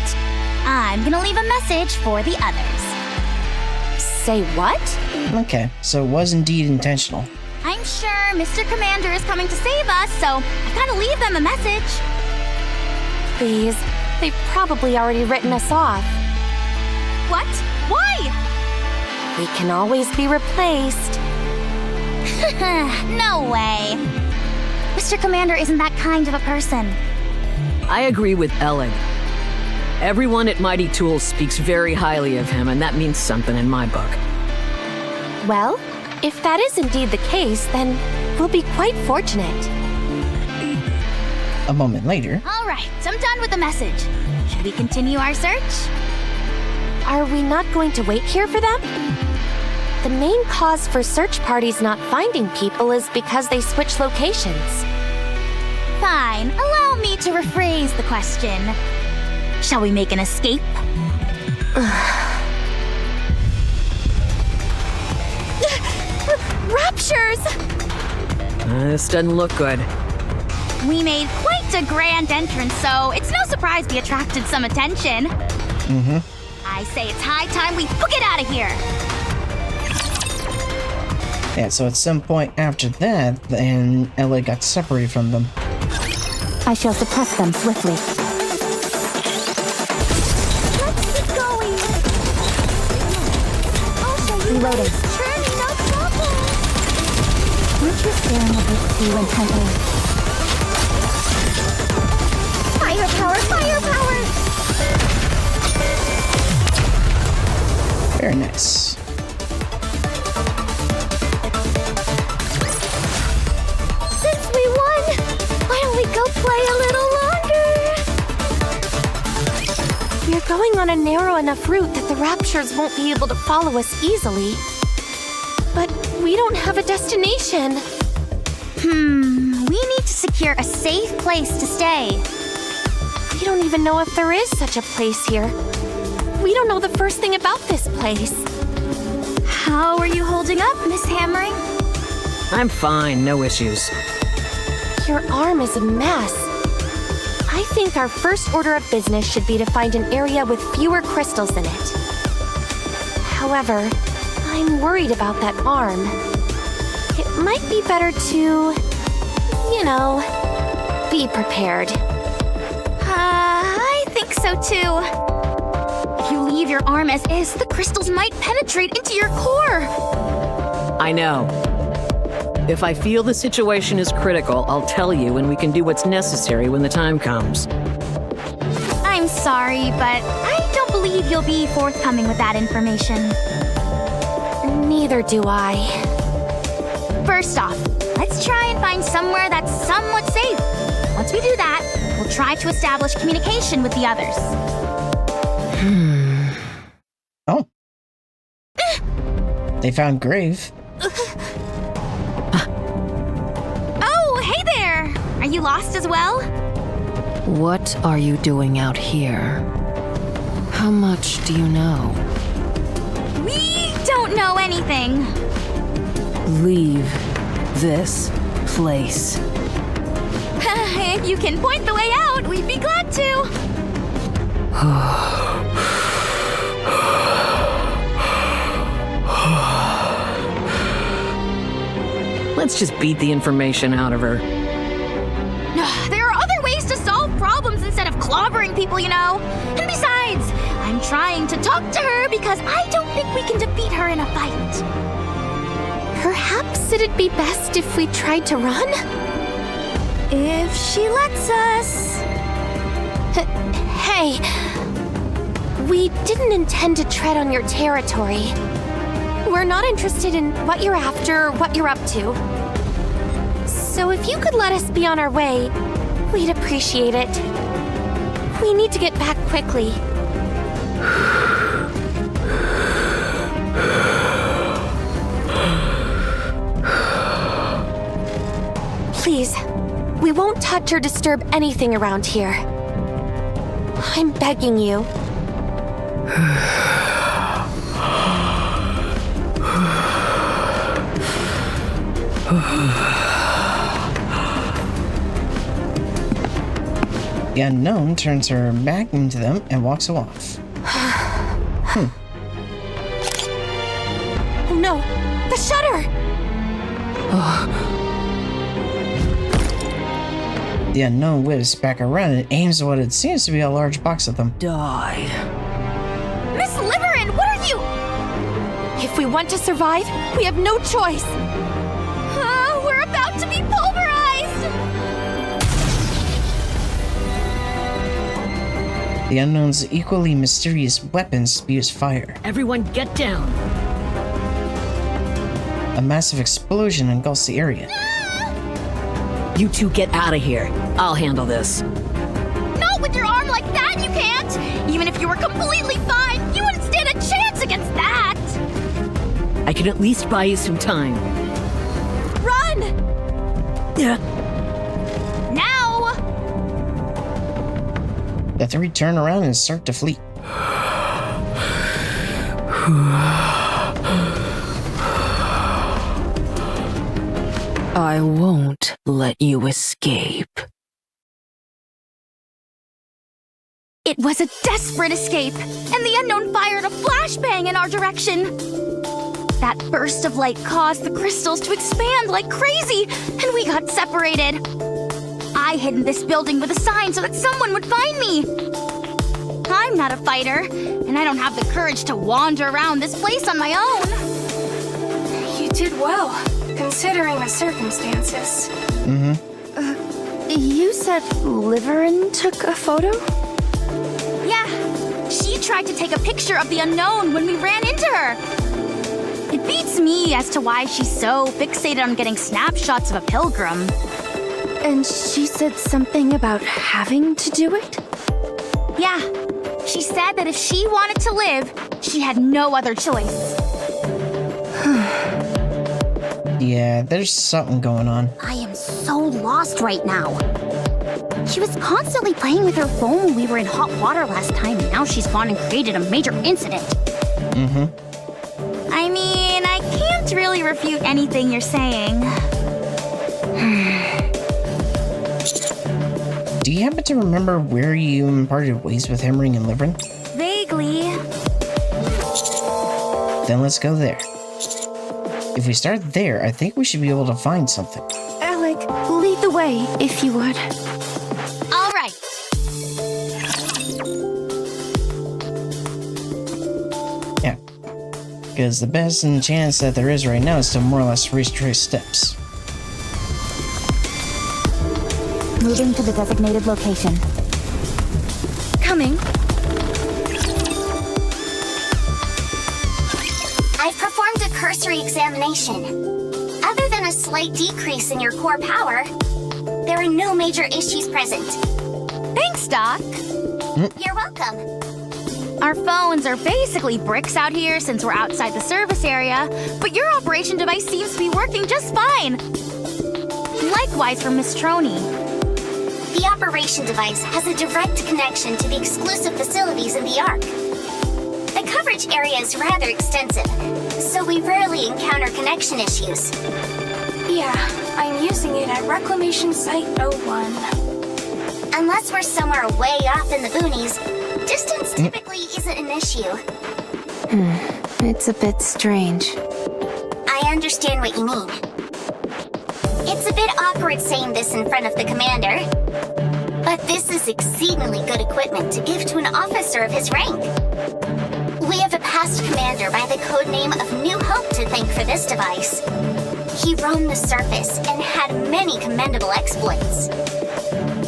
I'm gonna leave a message for the others. Say what? Okay, so it was indeed intentional. I'm sure Mr. Commander is coming to save us, so I've gotta leave them a message. Please, they've probably already written us off. What? Why? We can always be replaced. No way. Mr. Commander isn't that kind of a person. I agree with Elegg. Everyone at Mighty Tools speaks very highly of him, and that means something in my book. Well, if that is indeed the case, then we'll be quite fortunate. A moment later. All right, I'm done with the message. Should we continue our search? Are we not going to wait here for them? The main cause for search parties not finding people is because they switch locations. Fine, allow me to rephrase the question. Shall we make an escape? Raptures! This doesn't look good. We made quite a grand entrance, so it's no surprise we attracted some attention. I say it's high time we book it out of here. Yeah, so at some point after that, then Elegg got separated from them. I shall suppress them swiftly. Let's keep going. I'll show you. Reloading. Trony, no trouble. Aren't you staring at this too intently? Firepower, firepower! Very nice. Since we won, why don't we go play a little longer? We're going on a narrow enough route that the Raptures won't be able to follow us easily. But we don't have a destination. We need to secure a safe place to stay. We don't even know if there is such a place here. We don't know the first thing about this place. How are you holding up, Miss Hammering? I'm fine, no issues. Your arm is a mess. I think our first order of business should be to find an area with fewer crystals in it. However, I'm worried about that arm. It might be better to, be prepared. I think so too. If you leave your arm as is, the crystals might penetrate into your core. I know. If I feel the situation is critical, I'll tell you and we can do what's necessary when the time comes. I'm sorry, but I don't believe you'll be forthcoming with that information. Neither do I. First off, let's try and find somewhere that's somewhat safe. Once we do that, we'll try to establish communication with the others. Oh. They found Grave. Oh, hey there! Are you lost as well? What are you doing out here? How much do you know? We don't know anything. Leave this place. If you can point the way out, we'd be glad to. Let's just beat the information out of her. There are other ways to solve problems instead of clobbering people, you know. And besides, I'm trying to talk to her because I don't think we can defeat her in a fight. Perhaps it'd be best if we tried to run? If she lets us. Hey, we didn't intend to tread on your territory. We're not interested in what you're after or what you're up to. So if you could let us be on our way, we'd appreciate it. We need to get back quickly. Please, we won't touch or disturb anything around here. I'm begging you. The unknown turns her back into them and walks off. Oh no! The shutter! The unknown whips back around and aims at what it seems to be a large box of them. Die. Miss Liveryn, what are you? If we want to survive, we have no choice. We're about to be pulverized! The unknown's equally mysterious weapon spews fire. Everyone get down. A massive explosion engulfs the area. You two get out of here. I'll handle this. Not with your arm like that, you can't! Even if you were completely fine, you wouldn't stand a chance against that! I can at least buy you some time. Run! Yeah. Now! The three turn around and start to flee. I won't let you escape. It was a desperate escape, and the unknown fired a flashbang in our direction. That burst of light caused the crystals to expand like crazy, and we got separated. I hid in this building with a sign so that someone would find me. I'm not a fighter, and I don't have the courage to wander around this place on my own. You did well, considering the circumstances. You said Liveryn took a photo? Yeah, she tried to take a picture of the unknown when we ran into her. It beats me as to why she's so fixated on getting snapshots of a pilgrim. And she said something about having to do it? Yeah, she said that if she wanted to live, she had no other choice. Yeah, there's something going on. I am so lost right now. She was constantly playing with her phone when we were in hot water last time, and now she's gone and created a major incident. I mean, I can't really refute anything you're saying. Do you happen to remember where you parted ways with Hemmering and Liveryn? Vaguely. Then let's go there. If we start there, I think we should be able to find something. Elegg, lead the way, if you would. All right. Yeah. Because the best chance that there is right now is to more or less retrace steps. Moving to the designated location. Coming. I've performed a cursory examination. Other than a slight decrease in your core power, there are no major issues present. Thanks, Doc. You're welcome. Our phones are basically bricks out here since we're outside the service area, but your operation device seems to be working just fine. Likewise for Miss Trony. The operation device has a direct connection to the exclusive facilities in the Ark. The coverage area is rather extensive, so we rarely encounter connection issues. Yeah, I'm using it at Reclamation Site 01. Unless we're somewhere way off in the boonies, distance typically isn't an issue. It's a bit strange. I understand what you mean. It's a bit awkward saying this in front of the commander, but this is exceedingly good equipment to give to an officer of his rank. We have a past commander by the codename of New Hope to thank for this device. He roamed the surface and had many commendable exploits.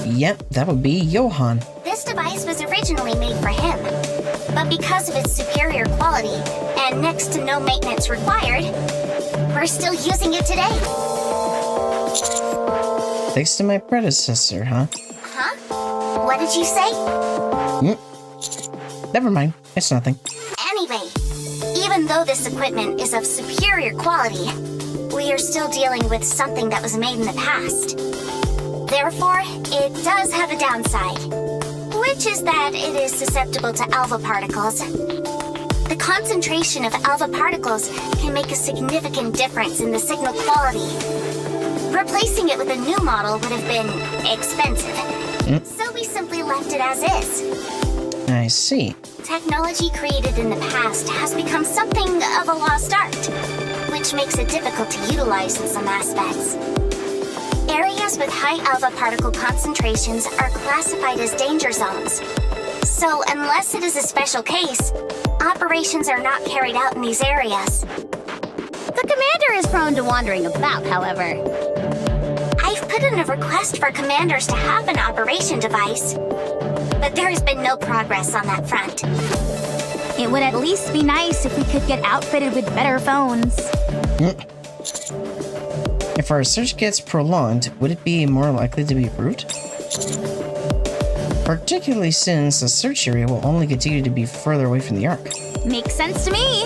Yep, that would be Johann. This device was originally made for him, but because of its superior quality and next to no maintenance required, we're still using it today. Thanks to my predecessor, huh? Huh? What did you say? Never mind. It's nothing. Anyway, even though this equipment is of superior quality, we are still dealing with something that was made in the past. Therefore, it does have a downside, which is that it is susceptible to alpha particles. The concentration of alpha particles can make a significant difference in the signal quality. Replacing it with a new model would have been expensive, so we simply left it as is. I see. Technology created in the past has become something of a lost art, which makes it difficult to utilize in some aspects. Areas with high alpha particle concentrations are classified as danger zones. So unless it is a special case, operations are not carried out in these areas. The commander is prone to wandering about, however. I've put in a request for commanders to have an operation device, but there has been no progress on that front. It would at least be nice if we could get outfitted with better phones. If our search gets prolonged, would it be more likely to be approved? Particularly since the search area will only continue to be further away from the Ark. Makes sense to me.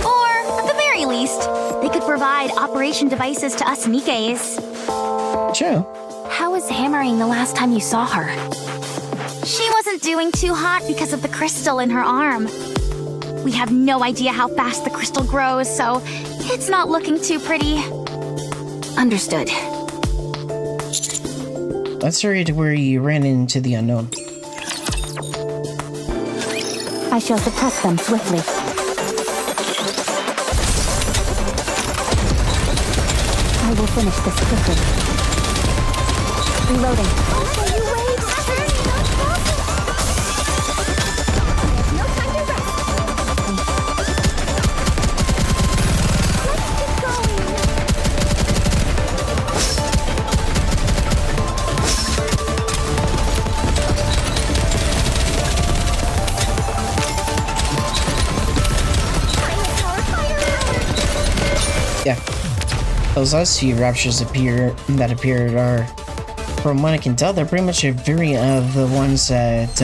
Or, at the very least, they could provide operation devices to us NIKKEs. True. How was Hammering the last time you saw her? She wasn't doing too hot because of the crystal in her arm. We have no idea how fast the crystal grows, so it's not looking too pretty. Understood. Let's hurry to where you ran into the unknown. I shall suppress them swiftly. I will finish this quickly. Reloading. Yeah. Those last few raptures appeared are, from what I can tell, they're pretty much a variant of the ones that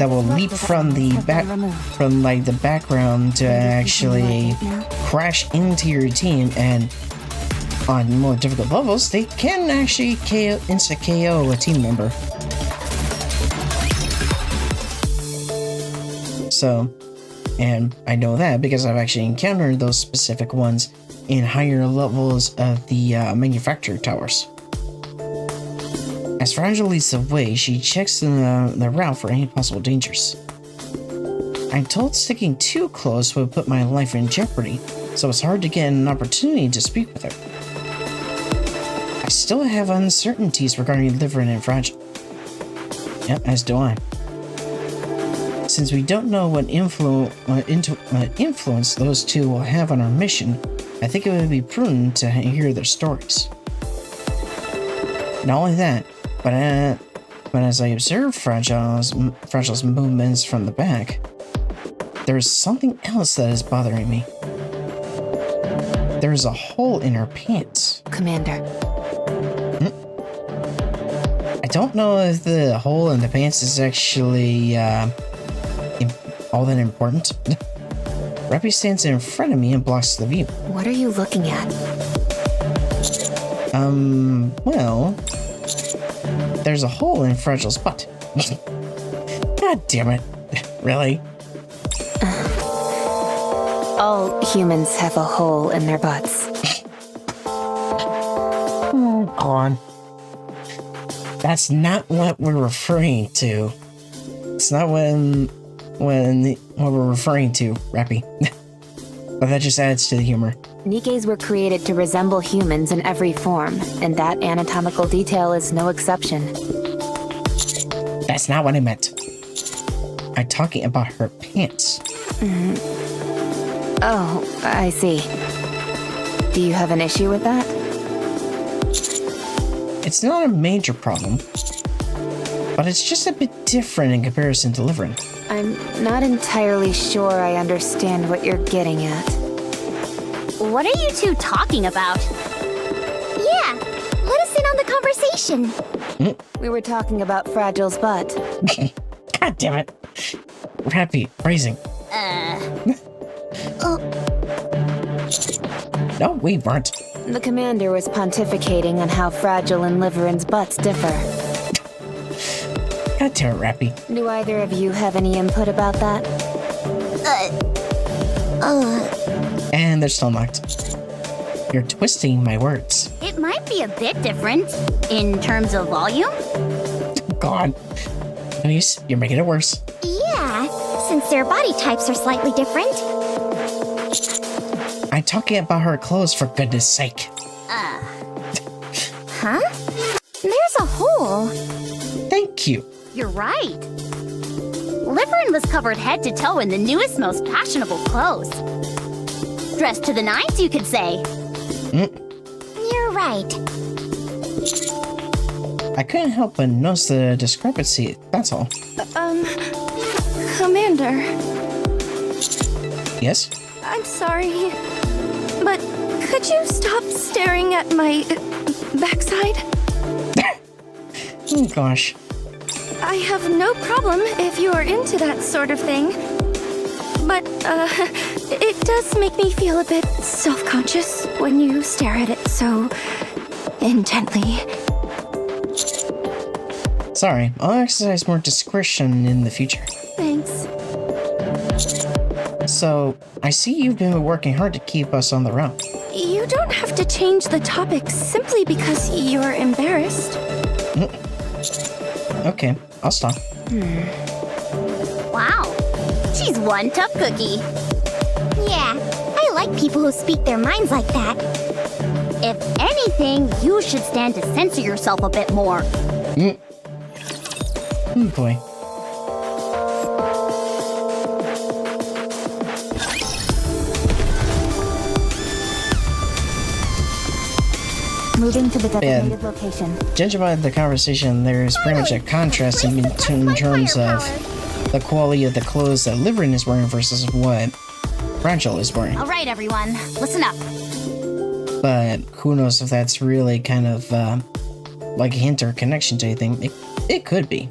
will leap from the background to actually crash into your team, and on more difficult levels, they can actually insta-KO a team member. So, and I know that because I've actually encountered those specific ones in higher levels of the manufacturer towers. As Fragile leads the way, she checks the route for any possible dangers. I'm told sticking too close would put my life in jeopardy, so it's hard to get an opportunity to speak with her. I still have uncertainties regarding Liveryn and Fragile. Yep, as do I. Since we don't know what influence those two will have on our mission, I think it would be prudent to hear their stories. Not only that, but as I observe Fragile's movements from the back, there is something else that is bothering me. There is a hole in her pants. Commander. I don't know if the hole in the pants is actually all that important. Rappy stands in front of me and blocks the view. What are you looking at? Well, there's a hole in Fragile's butt. God damn it. Really? All humans have a hole in their butts. Oh, go on. That's not what we're referring to. It's not what we're referring to, Rappy. But that just adds to the humor. NIKKEs were created to resemble humans in every form, and that anatomical detail is no exception. That's not what I meant. I'm talking about her pants. Oh, I see. Do you have an issue with that? It's not a major problem, but it's just a bit different in comparison to Liveryn. I'm not entirely sure I understand what you're getting at. What are you two talking about? Yeah, let us in on the conversation. We were talking about Fragile's butt. God damn it. Happy, phrasing. No, we weren't. The commander was pontificating on how Fragile and Liveryn's butts differ. God damn it, Rappy. Do either of you have any input about that? And they're still knocked. You're twisting my words. It might be a bit different in terms of volume. God. Please, you're making it worse. Yeah, since their body types are slightly different. I'm talking about her clothes, for goodness sake. Huh? There's a hole. Thank you. You're right. Liveryn was covered head to toe in the newest, most fashionable clothes. Dressed to the nines, you could say. You're right. I couldn't help but notice the discrepancy, that's all. Commander, Yes? I'm sorry, but could you stop staring at my backside? Oh, gosh. I have no problem if you are into that sort of thing. But, it does make me feel a bit self-conscious when you stare at it so intently. Sorry, I'll exercise more discretion in the future. Thanks. So, I see you've been working hard to keep us on the route. You don't have to change the topic simply because you're embarrassed. Okay, I'll stop. Wow, she's one tough cookie. Yeah, I like people who speak their minds like that. If anything, you should stand to censor yourself a bit more. Oh boy. Moving to the designated location. Judging by the conversation, there's pretty much a contrast in terms of the quality of the clothes that Liveryn is wearing versus what Fragile is wearing. All right, everyone, listen up. But who knows if that's really kind of like a hint or connection to anything. It could be.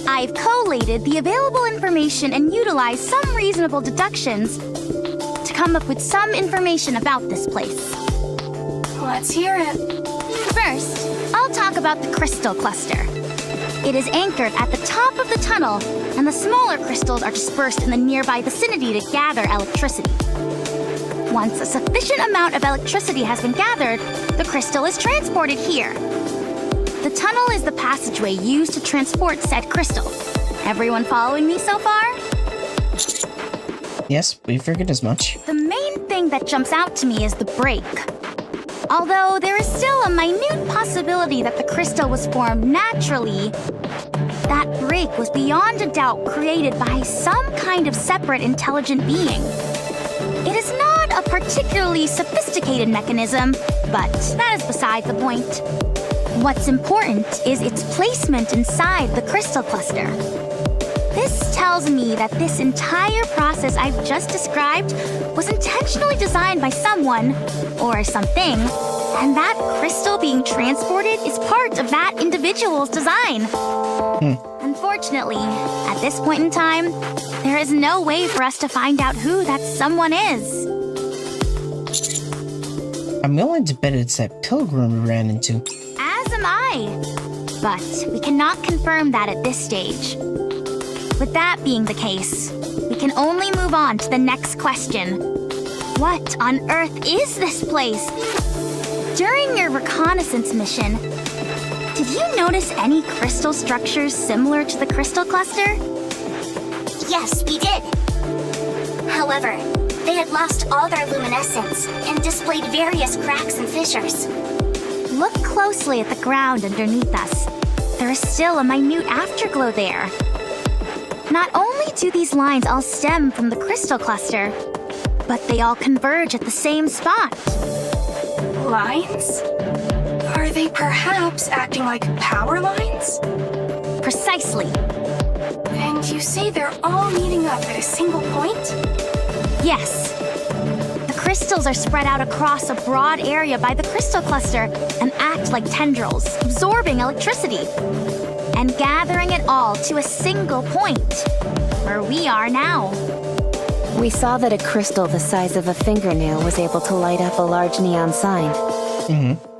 I've collated the available information and utilized some reasonable deductions to come up with some information about this place. Let's hear it. First, I'll talk about the crystal cluster. It is anchored at the top of the tunnel, and the smaller crystals are dispersed in the nearby vicinity to gather electricity. Once a sufficient amount of electricity has been gathered, the crystal is transported here. The tunnel is the passageway used to transport said crystal. Everyone following me so far? Yes, we figured as much. The main thing that jumps out to me is the break. Although there is still a minute possibility that the crystal was formed naturally, that break was beyond a doubt created by some kind of separate intelligent being. It is not a particularly sophisticated mechanism, but that is beside the point. What's important is its placement inside the crystal cluster. This tells me that this entire process I've just described was intentionally designed by someone, or something, and that crystal being transported is part of that individual's design. Unfortunately, at this point in time, there is no way for us to find out who that someone is. I'm willing to bet it's that pilgrim we ran into. As am I. But we cannot confirm that at this stage. With that being the case, we can only move on to the next question. What on earth is this place? During your reconnaissance mission, did you notice any crystal structures similar to the crystal cluster? Yes, we did. However, they had lost all their luminescence and displayed various cracks and fissures. Look closely at the ground underneath us. There is still a minute afterglow there. Not only do these lines all stem from the crystal cluster, but they all converge at the same spot. Lines? Are they perhaps acting like power lines? Precisely. And you say they're all meeting up at a single point? Yes. The crystals are spread out across a broad area by the crystal cluster and act like tendrils, absorbing electricity and gathering it all to a single point, where we are now. We saw that a crystal the size of a fingernail was able to light up a large neon sign.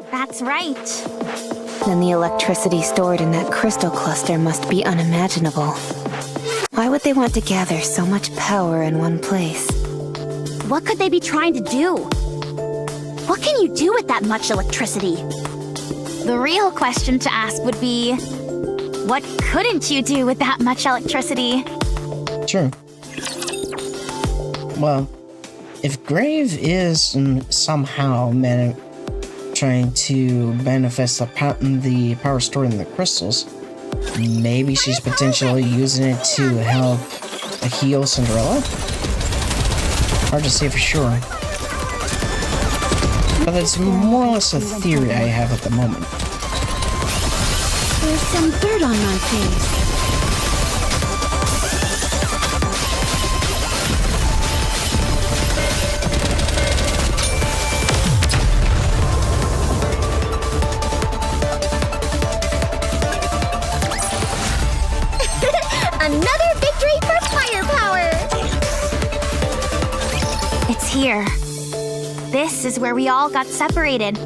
That's right. Then the electricity stored in that crystal cluster must be unimaginable. Why would they want to gather so much power in one place? What could they be trying to do? What can you do with that much electricity? The real question to ask would be, what couldn't you do with that much electricity? True. Well, if Grave is somehow trying to manifest the power stored in the crystals, maybe she's potentially using it to help heal Cinderella? Hard to say for sure. But it's more or less a theory I have at the moment. There's some dirt on my face. Another victory for firepower! It's here. This is where we all got separated.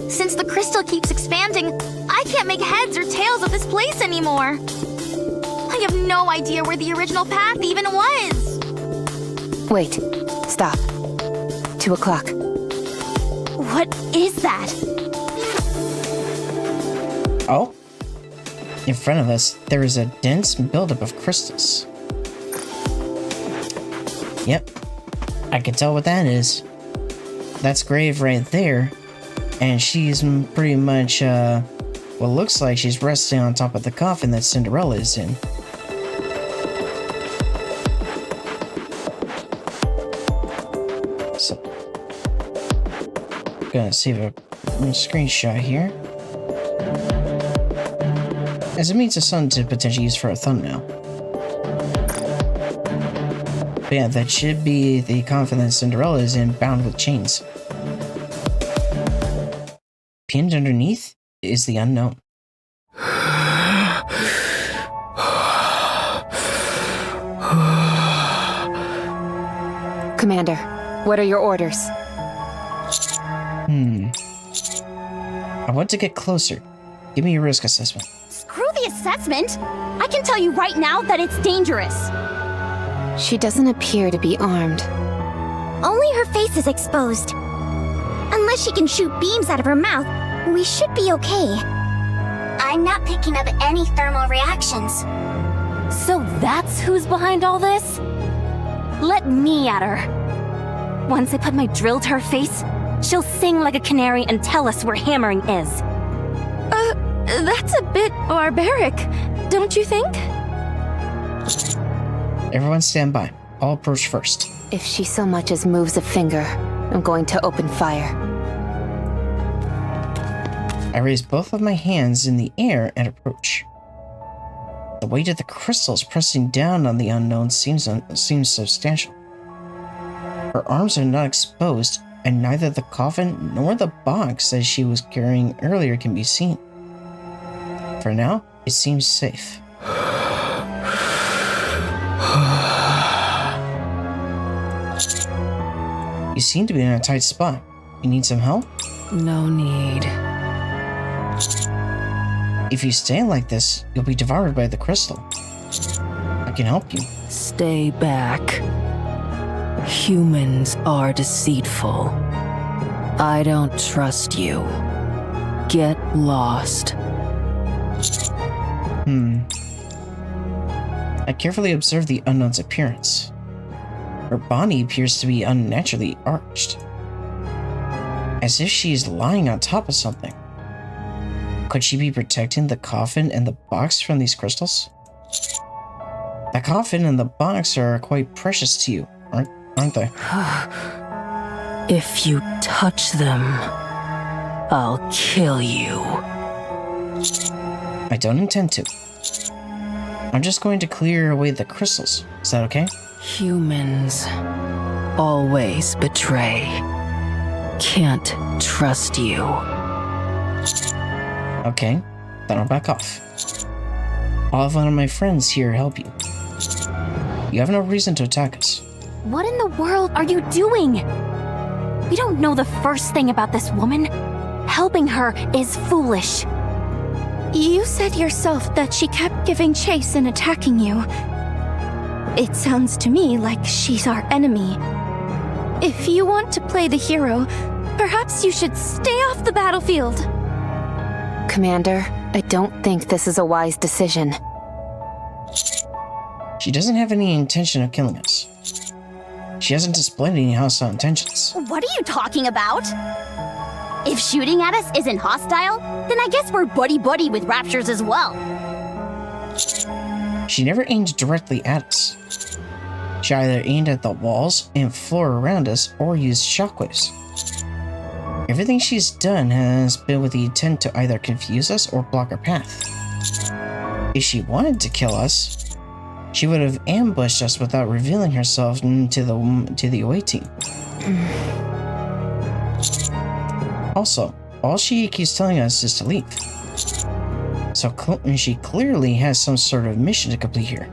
Since the crystal keeps expanding, I can't make heads or tails of this place anymore. I have no idea where the original path even was. Wait. Stop. 2 o'clock. What is that? Oh? In front of us, there is a dense buildup of crystals. Yep. I can tell what that is. That's Grave right there. And she's pretty much, what looks like she's resting on top of the coffin that Cinderella is in. So, gonna save a screenshot here, as it means a son to potentially use for a thumbnail. But yeah, that should be the coffin that Cinderella is in, bound with chains. Pinned underneath is the unknown. Commander, what are your orders? I want to get closer. Give me your risk assessment. Screw the assessment! I can tell you right now that it's dangerous. She doesn't appear to be armed. Only her face is exposed. Unless she can shoot beams out of her mouth, we should be okay. I'm not picking up any thermal reactions. So that's who's behind all this? Let me at her. Once I put my drill to her face, she'll sing like a canary and tell us where hammering is. That's a bit barbaric, don't you think? Everyone stand by. I'll approach first. If she so much as moves a finger, I'm going to open fire. I raise both of my hands in the air and approach. The weight of the crystals pressing down on the unknown seems substantial. Her arms are not exposed, and neither the coffin nor the box that she was carrying earlier can be seen. For now, it seems safe. You seem to be in a tight spot. You need some help? No need. If you stay like this, you'll be devoured by the crystal. I can help you. Stay back. Humans are deceitful. I don't trust you. Get lost. I carefully observe the unknown's appearance. Her body appears to be unnaturally arched, as if she is lying on top of something. Could she be protecting the coffin and the box from these crystals? The coffin and the box are quite precious to you, aren't they? If you touch them, I'll kill you. I don't intend to. I'm just going to clear away the crystals. Is that okay? Humans always betray. Can't trust you. Okay, then I'll back off. I'll have one of my friends here help you. You have no reason to attack us. What in the world are you doing? We don't know the first thing about this woman. Helping her is foolish. You said yourself that she kept giving chase and attacking you. It sounds to me like she's our enemy. If you want to play the hero, perhaps you should stay off the battlefield. Commander, I don't think this is a wise decision. She doesn't have any intention of killing us. She hasn't displayed any hostile intentions. What are you talking about? If shooting at us isn't hostile, then I guess we're buddy-buddy with raptures as well. She never aimed directly at us. She either aimed at the walls and floor around us or used shockwaves. Everything she's done has been with the intent to either confuse us or block our path. If she wanted to kill us, she would have ambushed us without revealing herself to the away team. Also, all she keeps telling us is to leave. So she clearly has some sort of mission to complete here,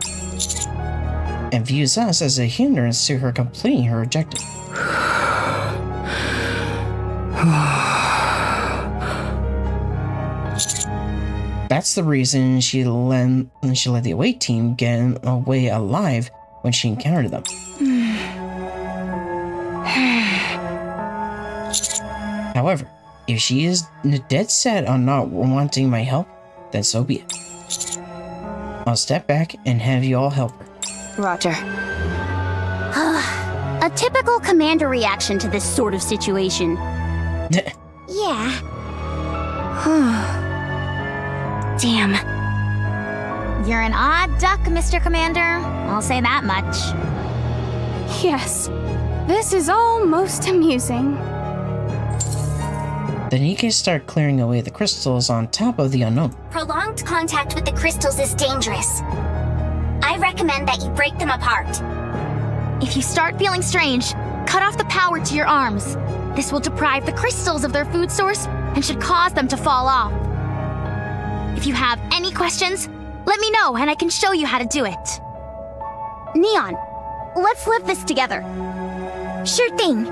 and views us as a hindrance to her completing her objective. That's the reason she let the away team get away alive when she encountered them. However, if she is dead set on not wanting my help, then so be it. I'll step back and have you all help her. Roger. A typical commander reaction to this sort of situation. Yeah. Damn. You're an odd duck, Mr. Commander. I'll say that much. Yes, this is all most amusing. The NIKKE start clearing away the crystals on top of the unknown. Prolonged contact with the crystals is dangerous. I recommend that you break them apart. If you start feeling strange, cut off the power to your arms. This will deprive the crystals of their food source and should cause them to fall off. If you have any questions, let me know and I can show you how to do it. Neon, let's lift this together. Sure thing.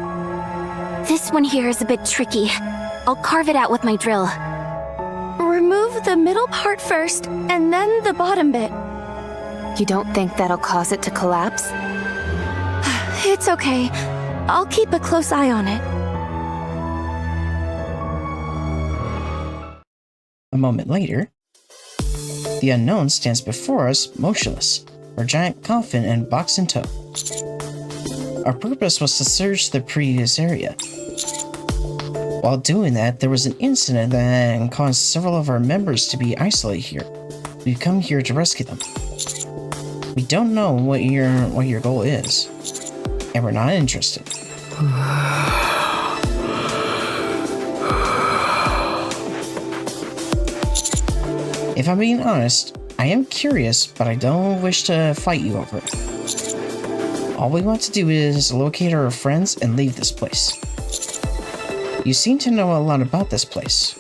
This one here is a bit tricky. I'll carve it out with my drill. Remove the middle part first, and then the bottom bit. You don't think that'll cause it to collapse? It's okay. I'll keep a close eye on it. A moment later, the unknown stands before us, motionless, her giant coffin and box in tow. Our purpose was to search the previous area. While doing that, there was an incident that caused several of our members to be isolated here. We've come here to rescue them. We don't know what your goal is, and we're not interested. If I'm being honest, I am curious, but I don't wish to fight you over it. All we want to do is locate our friends and leave this place. You seem to know a lot about this place.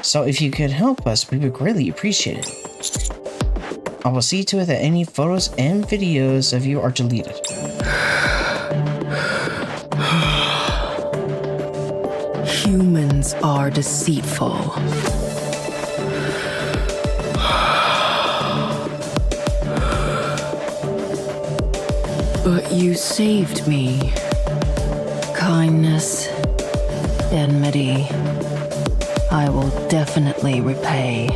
So if you could help us, we would greatly appreciate it. I will see to it that any photos and videos of you are deleted. Humans are deceitful. But you saved me. Kindness, enmity, I will definitely repay.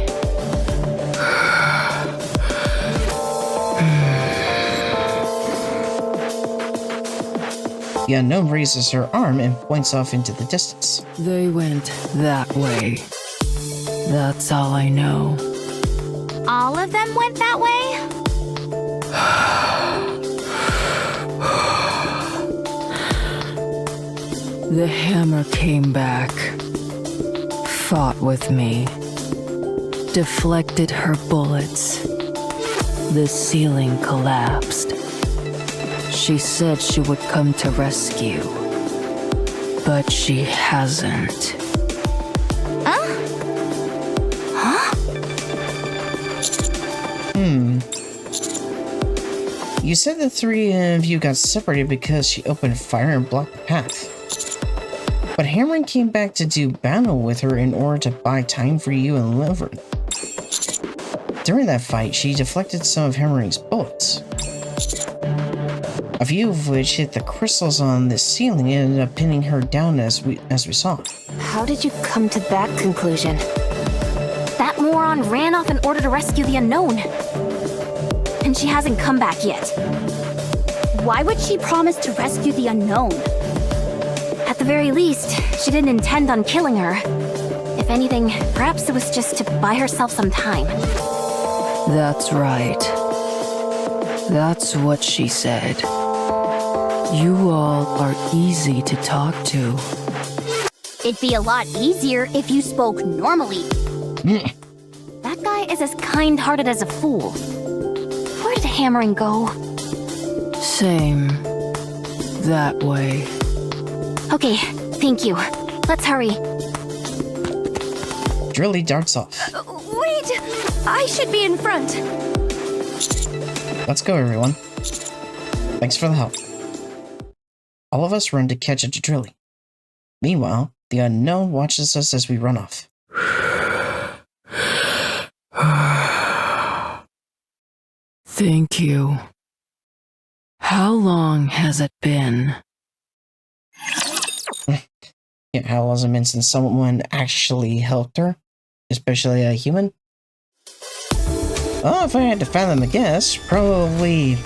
The unknown raises her arm and points off into the distance. They went that way. That's all I know. All of them went that way? The hammer came back, fought with me, deflected her bullets. The ceiling collapsed. She said she would come to rescue. But she hasn't. You said the three of you got separated because she opened fire and blocked the path. But Liveryn came back to do battle with her in order to buy time for you and Liveryn. During that fight, she deflected some of Liveryn's bullets. A few of which hit the crystals on the ceiling and ended up pinning her down as we saw. How did you come to that conclusion? That moron ran off in order to rescue the unknown. And she hasn't come back yet. Why would she promise to rescue the unknown? At the very least, she didn't intend on killing her. If anything, perhaps it was just to buy herself some time. That's right. That's what she said. You all are easy to talk to. It'd be a lot easier if you spoke normally. That guy is as kind-hearted as a fool. Where did Liveryn go? Same. That way. Okay, thank you. Let's hurry. Drilley darts off. Wait! I should be in front. Let's go, everyone. Thanks for the help. All of us run to catch up to Drilley. Meanwhile, the unknown watches us as we run off. Thank you. How long has it been? Yeah, how long has it been since someone actually helped her? Especially a human? Oh, if I had to fathom a guess, probably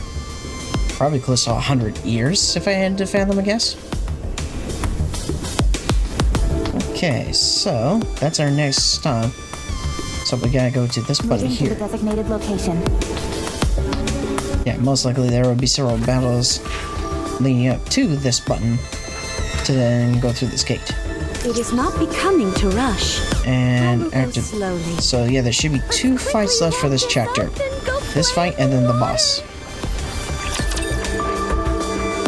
close to 100 years, if I had to fathom a guess. Okay, so that's our next stop. So we gotta go to this button Moving to here. the designated location. Yeah, most likely there will be several battles leading up to this button to then go through this gate. It is not becoming to rush. And Go after, slowly. so yeah, there should be 2 fights left for this chapter. This fight and then the boss.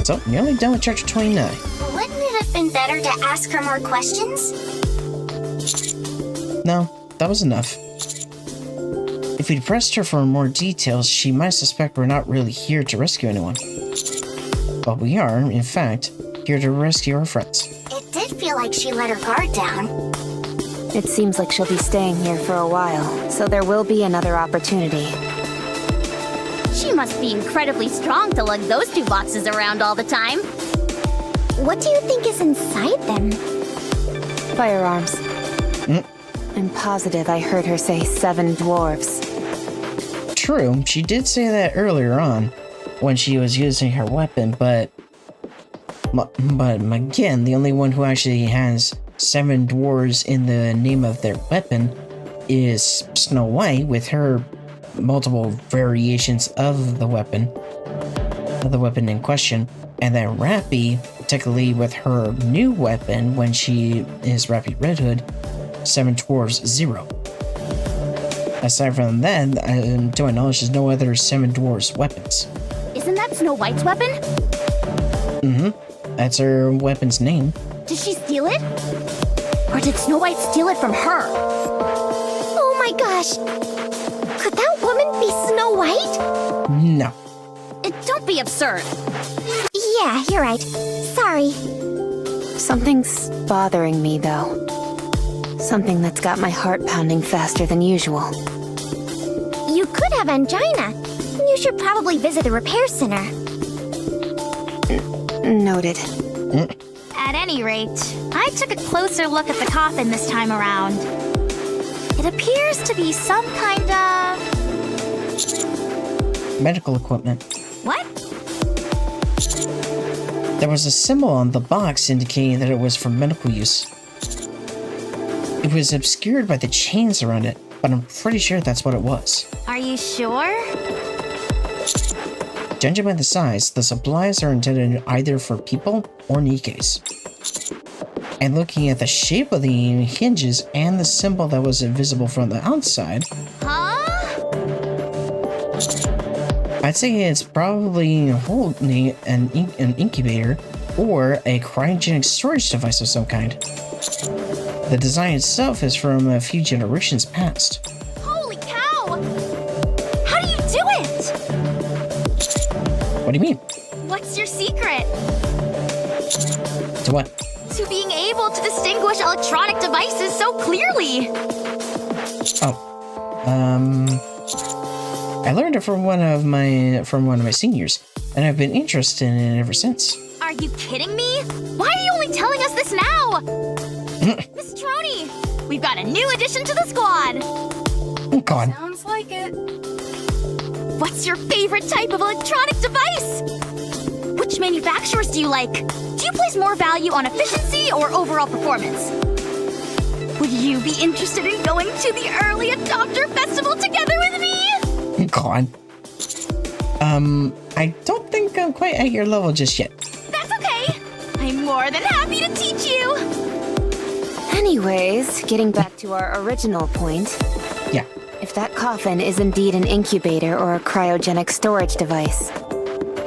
So, nearly done with chapter 29. Wouldn't it have been better to ask her more questions? No, that was enough. If we'd pressed her for more details, she might suspect we're not really here to rescue anyone. But we are, in fact, here to rescue our friends. It did feel like she let her guard down. It seems like she'll be staying here for a while, so there will be another opportunity. She must be incredibly strong to lug those 2 boxes around all the time. What do you think is inside them? Firearms. I'm positive I heard her say 7 dwarves. True, she did say that earlier on, when she was using her weapon, but again, the only one who actually has 7 dwarves in the name of their weapon is Snow White, with her multiple variations of the weapon in question, and then Rappy, particularly with her new weapon when she is Rappy Red Hood, 7 dwarves 0. Aside from that, to my knowledge, there's no other 7 dwarves weapons. Isn't that Snow White's weapon? That's her weapon's name. Did she steal it? Or did Snow White steal it from her? Oh my gosh! Could that woman be Snow White? No. Don't be absurd. Yeah, you're right. Sorry. Something's bothering me, though. Something that's got my heart pounding faster than usual. You could have angina. You should probably visit a repair center. Noted. At any rate, I took a closer look at the coffin this time around. It appears to be some kind of... Medical equipment. What? There was a symbol on the box indicating that it was for medical use. It was obscured by the chains around it, but I'm pretty sure that's what it was. Are you sure? Judging by the size, the supplies are intended either for people or NIKKEs. And looking at the shape of the hinges and the symbol that was invisible from the outside... Huh? I'd say it's probably holding an incubator or a cryogenic storage device of some kind. The design itself is from a few generations past. Holy cow! How do you do it? What do you mean? What's your secret? To what? To being able to distinguish electronic devices so clearly. Oh. I learned it from one of my seniors, and I've been interested in it ever since. Are you kidding me? Why are you only telling us this now? Miss Trony, we've got a new addition to the squad. Go on. Sounds like it. What's your favorite type of electronic device? Which manufacturers do you like? Do you place more value on efficiency or overall performance? Would you be interested in going to the early adopter festival together with me? Go on. I don't think I'm quite at your level just yet. That's okay. I'm more than happy to teach you. Anyways, getting back to our original point. Yeah. If that coffin is indeed an incubator or a cryogenic storage device,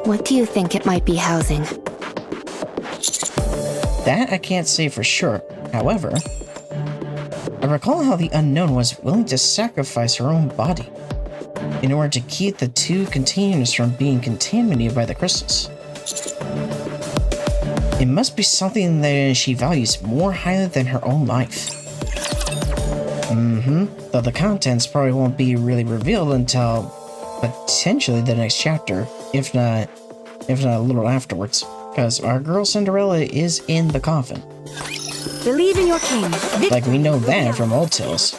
what do you think it might be housing? That I can't say for sure. However, I recall how the Unknown was willing to sacrifice her own body in order to keep the two containers from being contaminated by the crystals. It must be something that she values more highly than her own life. Though the contents probably won't be really revealed until potentially the next chapter, if not a little afterwards, because our girl Cinderella is in the coffin. Believe in your king. Like, we know that from old tales.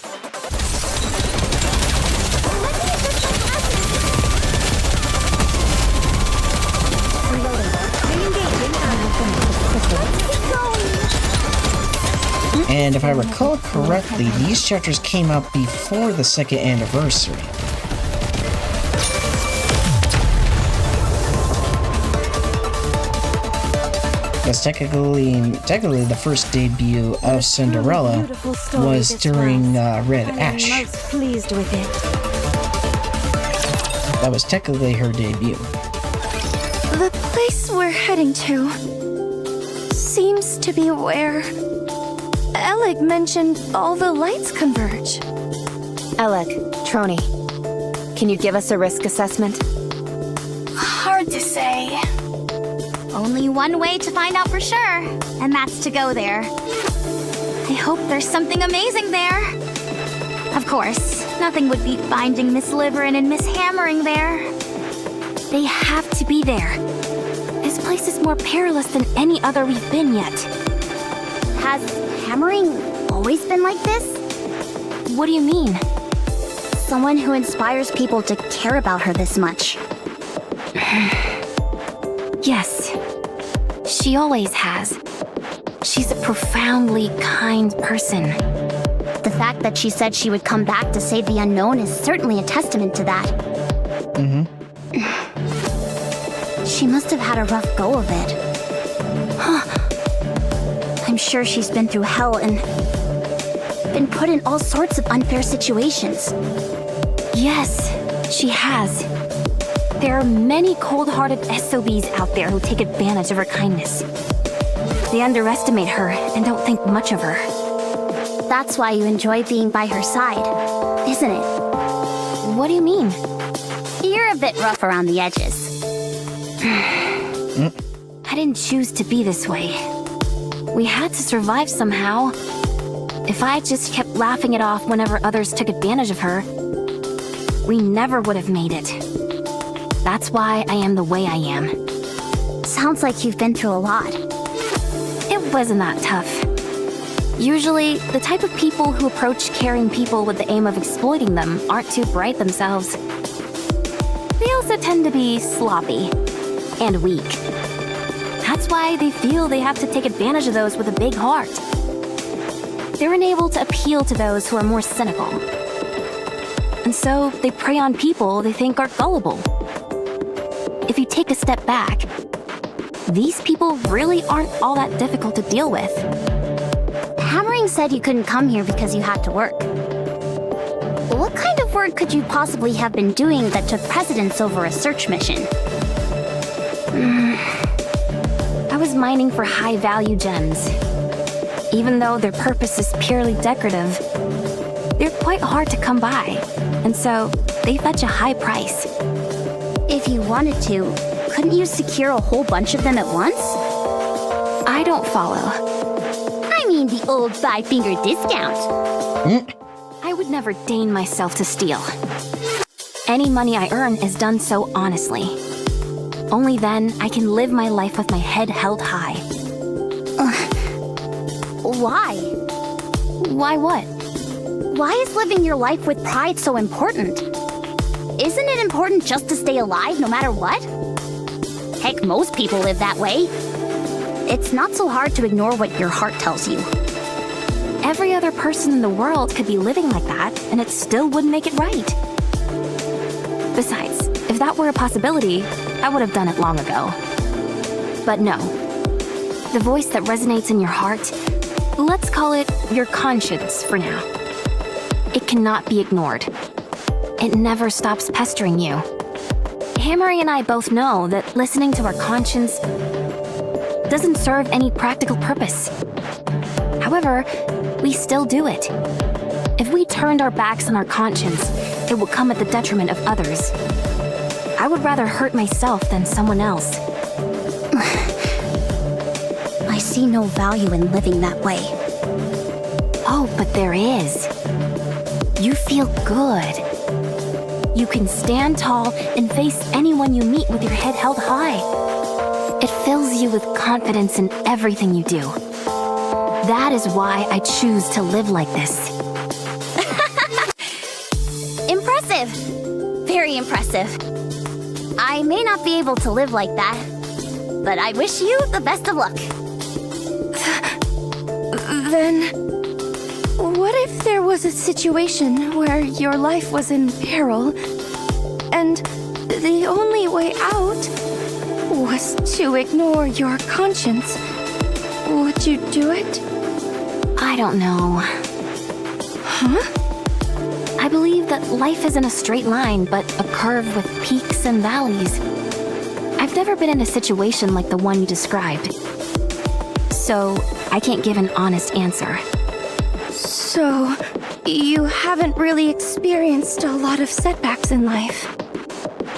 And if I recall correctly, these chapters came out before the 2nd anniversary. Because technically the first debut of Cinderella was during Red Ash. I'm most pleased with it. That was technically her debut. The place we're heading to seems to be where Elegg mentioned all the lights converge. Elegg, Trony, can you give us a risk assessment? Hard to say. Only one way to find out for sure, and that's to go there. I hope there's something amazing there. Of course, nothing would beat finding Miss Liveryn and Miss Hammering there. They have to be there. This place is more perilous than any other we've been yet. Has Hammering always been like this? What do you mean? Someone who inspires people to care about her this much. Yes, she always has. She's a profoundly kind person. The fact that she said she would come back to save the Unknown is certainly a testament to that. She must have had a rough go of it. I'm sure she's been through hell and been put in all sorts of unfair situations. Yes, she has. There are many cold-hearted SOBs out there who take advantage of her kindness. They underestimate her and don't think much of her. That's why you enjoy being by her side, isn't it? What do you mean? You're a bit rough around the edges. I didn't choose to be this way. We had to survive somehow. If I just kept laughing it off whenever others took advantage of her, we never would have made it. That's why I am the way I am. Sounds like you've been through a lot. It wasn't that tough. Usually, the type of people who approach caring people with the aim of exploiting them aren't too bright themselves. They also tend to be sloppy and weak. That's why they feel they have to take advantage of those with a big heart. They're unable to appeal to those who are more cynical. And so they prey on people they think are gullible. If you take a step back, these people really aren't all that difficult to deal with. Hammering said you couldn't come here because you had to work. What kind of of work could you possibly have been doing that took precedence over a search mission? I was mining for high-value gems. Even though their purpose is purely decorative, they're quite hard to come by, and so they fetch a high price. If you wanted to, couldn't you secure a whole bunch of them at once? I don't follow. I mean the old five-finger discount. I would never deign myself to steal. Any money I earn is done so honestly. Only then I can live my life with my head held high. Why? Why what? Why is living your life with pride so important? Isn't it important just to stay alive no matter what? Heck, most people live that way. It's not so hard to ignore what your heart tells you. Every other person in the world could be living like that, and it still wouldn't make it right. Besides, if that were a possibility, I would have done it long ago. But no. The voice that resonates in your heart, let's call it your conscience for now. It cannot be ignored. It never stops pestering you. Hammery and I both know that listening to our conscience doesn't serve any practical purpose. However, we still do it. If we turned our backs on our conscience, it would come at the detriment of others. I would rather hurt myself than someone else. I see no value in living that way. Oh, but there is. You feel good. You can stand tall and face anyone you meet with your head held high. It fills you with confidence in everything you do. That is why I choose to live like this. Impressive! Very impressive. I may not be able to live like that, but I wish you the best of luck. Then, what if there was a situation where your life was in peril, and the only way out was to ignore your conscience? Would you do it? I don't know. Huh? I believe that life isn't a straight line, but a curve with peaks and valleys. I've never been in a situation like the one you described, so I can't give an honest answer. So, you haven't really experienced a lot of setbacks in life?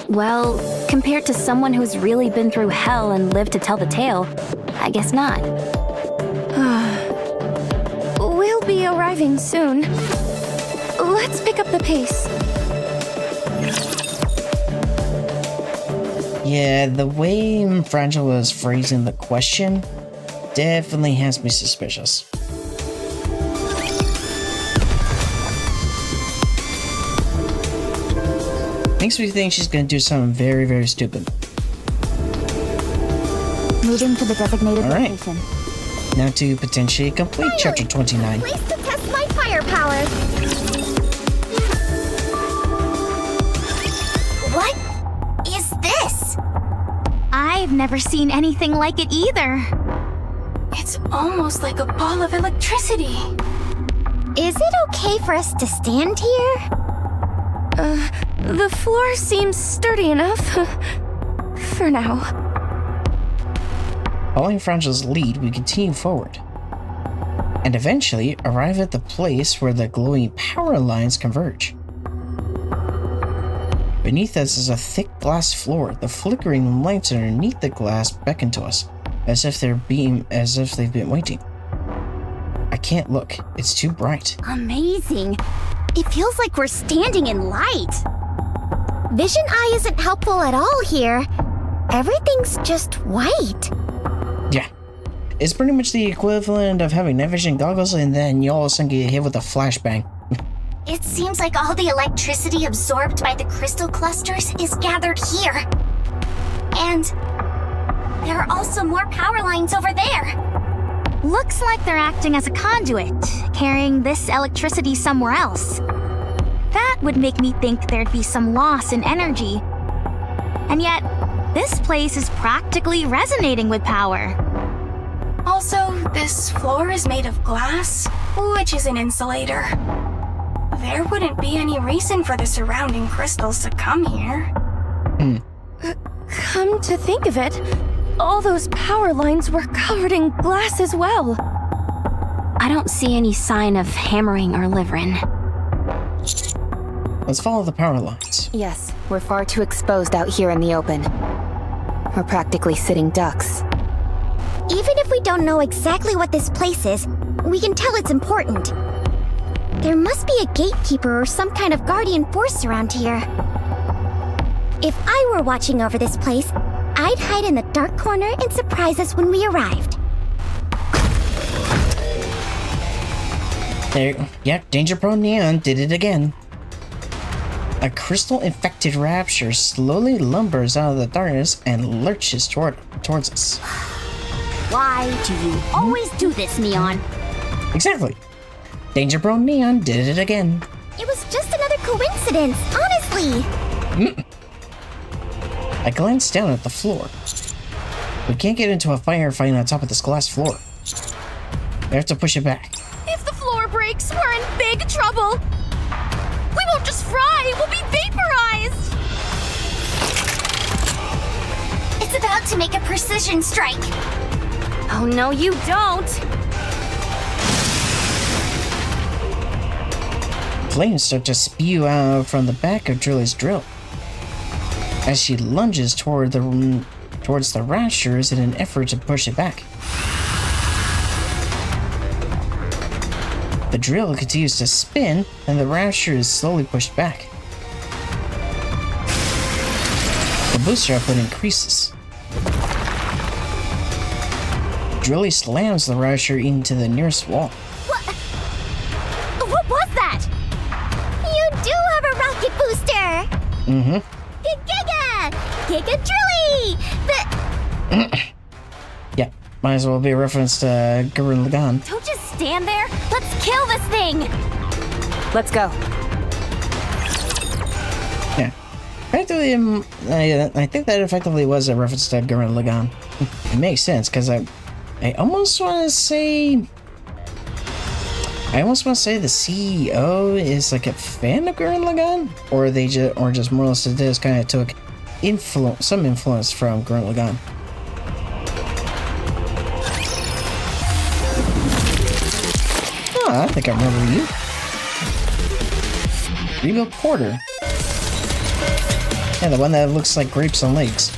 Well, compared to someone who's really been through hell and lived to tell the tale, I guess not. We'll be arriving soon. Let's pick up the pace. Yeah, the way Fragile was phrasing the question definitely has me suspicious. Makes me think she's gonna do something very, very stupid. Moving to the designated location. Now to potentially complete chapter 29. Place to test my firepower. What is this? I've never seen anything like it either. It's almost like a ball of electricity. Is it okay for us to stand here? The floor seems sturdy enough. For now. Following Fragile's lead, we continue forward, and eventually arrive at the place where the glowing power lines converge. Beneath us is a thick glass floor. The flickering lights underneath the glass beckon to us, as if they've been waiting. I can't look, it's too bright. Amazing. It feels like we're standing in light. Vision eye isn't helpful at all here. Everything's just white. Yeah, it's pretty much the equivalent of having night vision goggles and then you all of a sudden get hit with a flashbang. It seems like all the electricity absorbed by the crystal clusters is gathered here. And there are also more power lines over there. Looks like they're acting as a conduit, carrying this electricity somewhere else. That would make me think there'd be some loss in energy. And yet, this place is practically resonating with power. Also, this floor is made of glass, which is an insulator. there wouldn't be any reason for the surrounding crystals to come here. Come to think of it, all those power lines were covered in glass as well. I don't see any sign of hammering or Liveryn. Let's follow the power lines. Yes, we're far too exposed out here in the open. We're practically sitting ducks. Even if we don't know exactly what this place is, we can tell it's important. There must be a gatekeeper or some kind of guardian force around here. If I were watching over this place, I'd hide in the dark corner and surprise us when we arrived. There, yep, danger-prone Neon did it again. A crystal-infected rapture slowly lumbers out of the darkness and lurches towards us. Why do you always do this, Neon? Exactly. Danger-prone Neon did it again. It was just another coincidence, honestly. I glanced down at the floor. We can't get into a firefight on top of this glass floor. We have to push it back. If the floor breaks, we're in big trouble. We won't just fry, we'll be vaporized. It's about to make a precision strike. Oh no, you don't! Flames start to spew out from the back of Drilley's drill as she lunges towards the rashers in an effort to push it back. The drill continues to spin, and the rasher is slowly pushed back. The booster output increases. Drilley slams the rasher into the nearest wall. What was that? You do have a rocket booster! Mm-hmm. Giga Drilley! Yeah, might as well be a reference to Gurren Lagann. Don't just stand there! Let's kill this thing! Let's go. Yeah. Effectively, I think that effectively was a reference to Gurren Lagann. It makes sense, because I almost want to say... the CEO is like a fan of Gurren Lagann, or they just more or less just kind of took some influence from Gurren Lagann. Oh, I think I remember you. Rebuild Porter. Yeah, the one that looks like grapes on legs.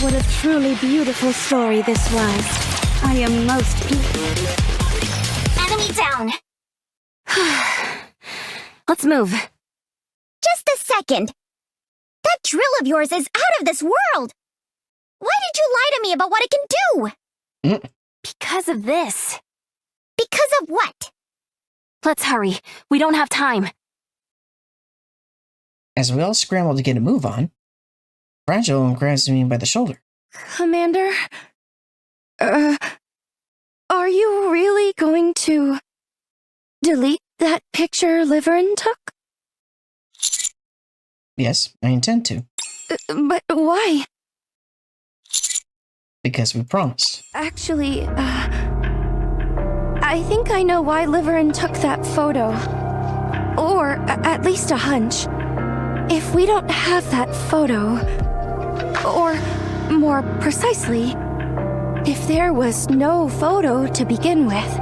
What a truly beautiful story this was. I am most pleased. Enemy down! Let's move. Just a second! That drill of yours is out of this world! Why did you lie to me about what it can do? Because of this. Because of what? Let's hurry. We don't have time. As we all scramble to get a move on, Fragile grabs me by the shoulder. Commander? Are you really going to delete that picture Liveryn took? Yes, I intend to. But why? Because we promised. Actually, I think I know why Liveryn took that photo. Or at least a hunch. If we don't have that photo, or more precisely, if there was no photo to begin with,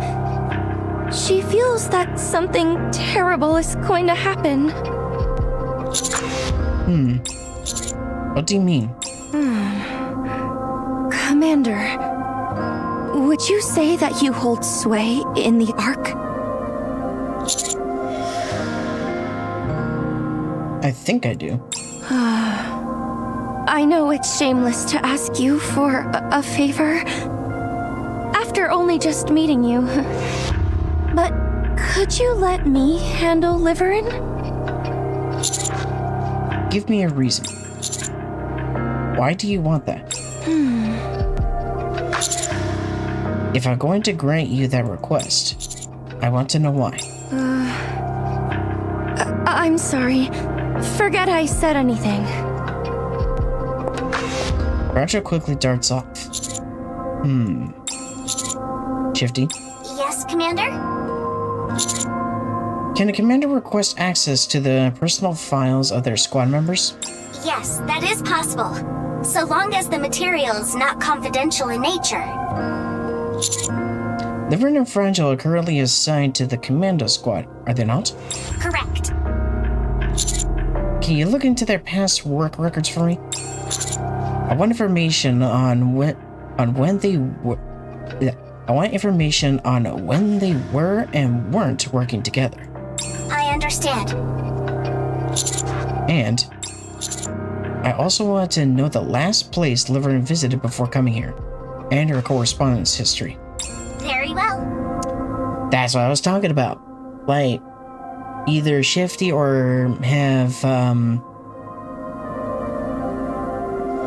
she feels that something terrible is going to happen. What do you mean? Commander, would you say that you hold sway in the Ark? I think I do. I know it's shameless to ask you for a favor after only just meeting you, but could you let me handle Liveryn? Give me a reason. Why do you want that? If I'm going to grant you that request, I want to know why. I'm sorry. Forget I said anything. Roger quickly darts off. Shifty? Yes, Commander? Can a commander request access to the personal files of their squad members? Yes, that is possible. So long as the material is not confidential in nature. Liveryn and Fragile are currently assigned to the commando squad, are they not? Correct. Can you look into their past work records for me? I want information on when they were. I want information on when they were and weren't working together. I understand. And I also want to know the last place Liveryn visited before coming here, and her correspondence history. Very well. That's what I was talking about. Like, either Shifty or have,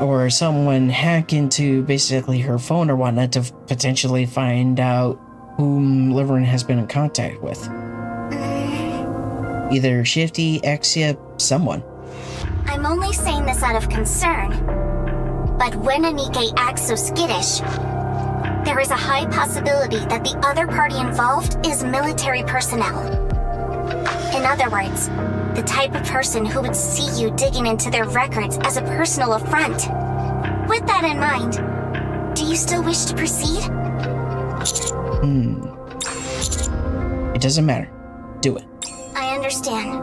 or someone hack into basically her phone or whatnot to potentially find out whom Liveryn has been in contact with. Either Shifty, Exia, someone. I'm only saying this out of concern. But when a NIKKE acts so skittish, there is a high possibility that the other party involved is military personnel. In other words, the type of person who would see you digging into their records as a personal affront. With that in mind, do you still wish to proceed? It doesn't matter. Do it. I understand.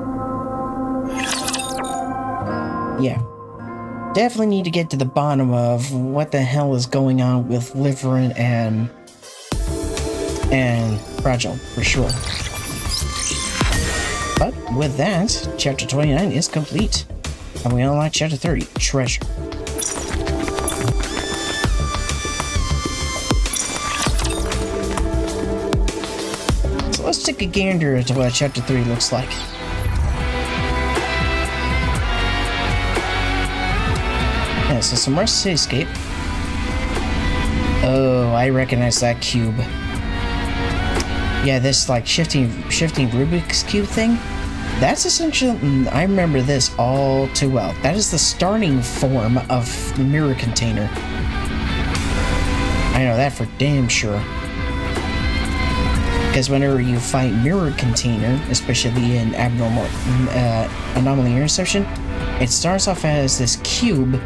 Yeah. Definitely need to get to the bottom of what the hell is going on with Liveryn and Fragile, for sure. But with that, Chapter 29 is complete. And we unlock Chapter 30, Treasure. So let's take a gander at what Chapter 3 looks like. Yeah, so some more cityscape. Oh, I recognize that cube. Yeah, this like shifting Rubik's Cube thing. That's essentially, I remember this all too well. That is the starting form of the mirror container. I know that for damn sure. Because whenever you fight mirror container, especially in anomaly interception, it starts off as this cube,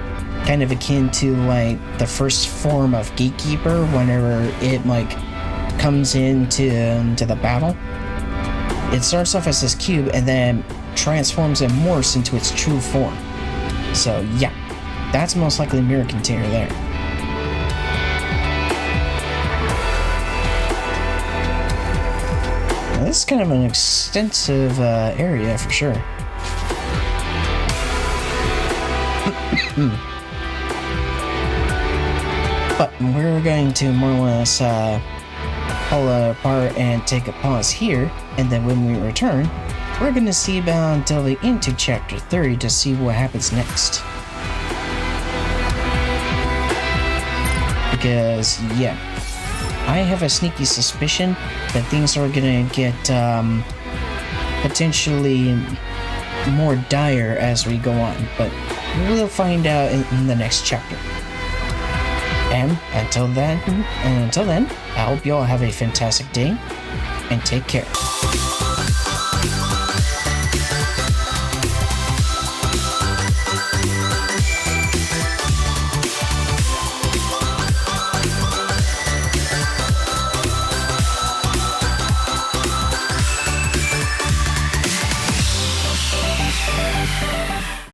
kind of akin to like the first form of Gatekeeper whenever it like comes into the battle. It starts off as this cube and then transforms and morphs into its true form. So yeah, that's most likely a mirror container there. Now, this is kind of an extensive area for sure. But we're going to more or less pull it apart and take a pause here, and then when we return, we're going to see about delving into Chapter 30 to see what happens next. Because, yeah, I have a sneaky suspicion that things are going to get potentially more dire as we go on, but we'll find out in the next chapter. And until then, I hope you all have a fantastic day, and take care.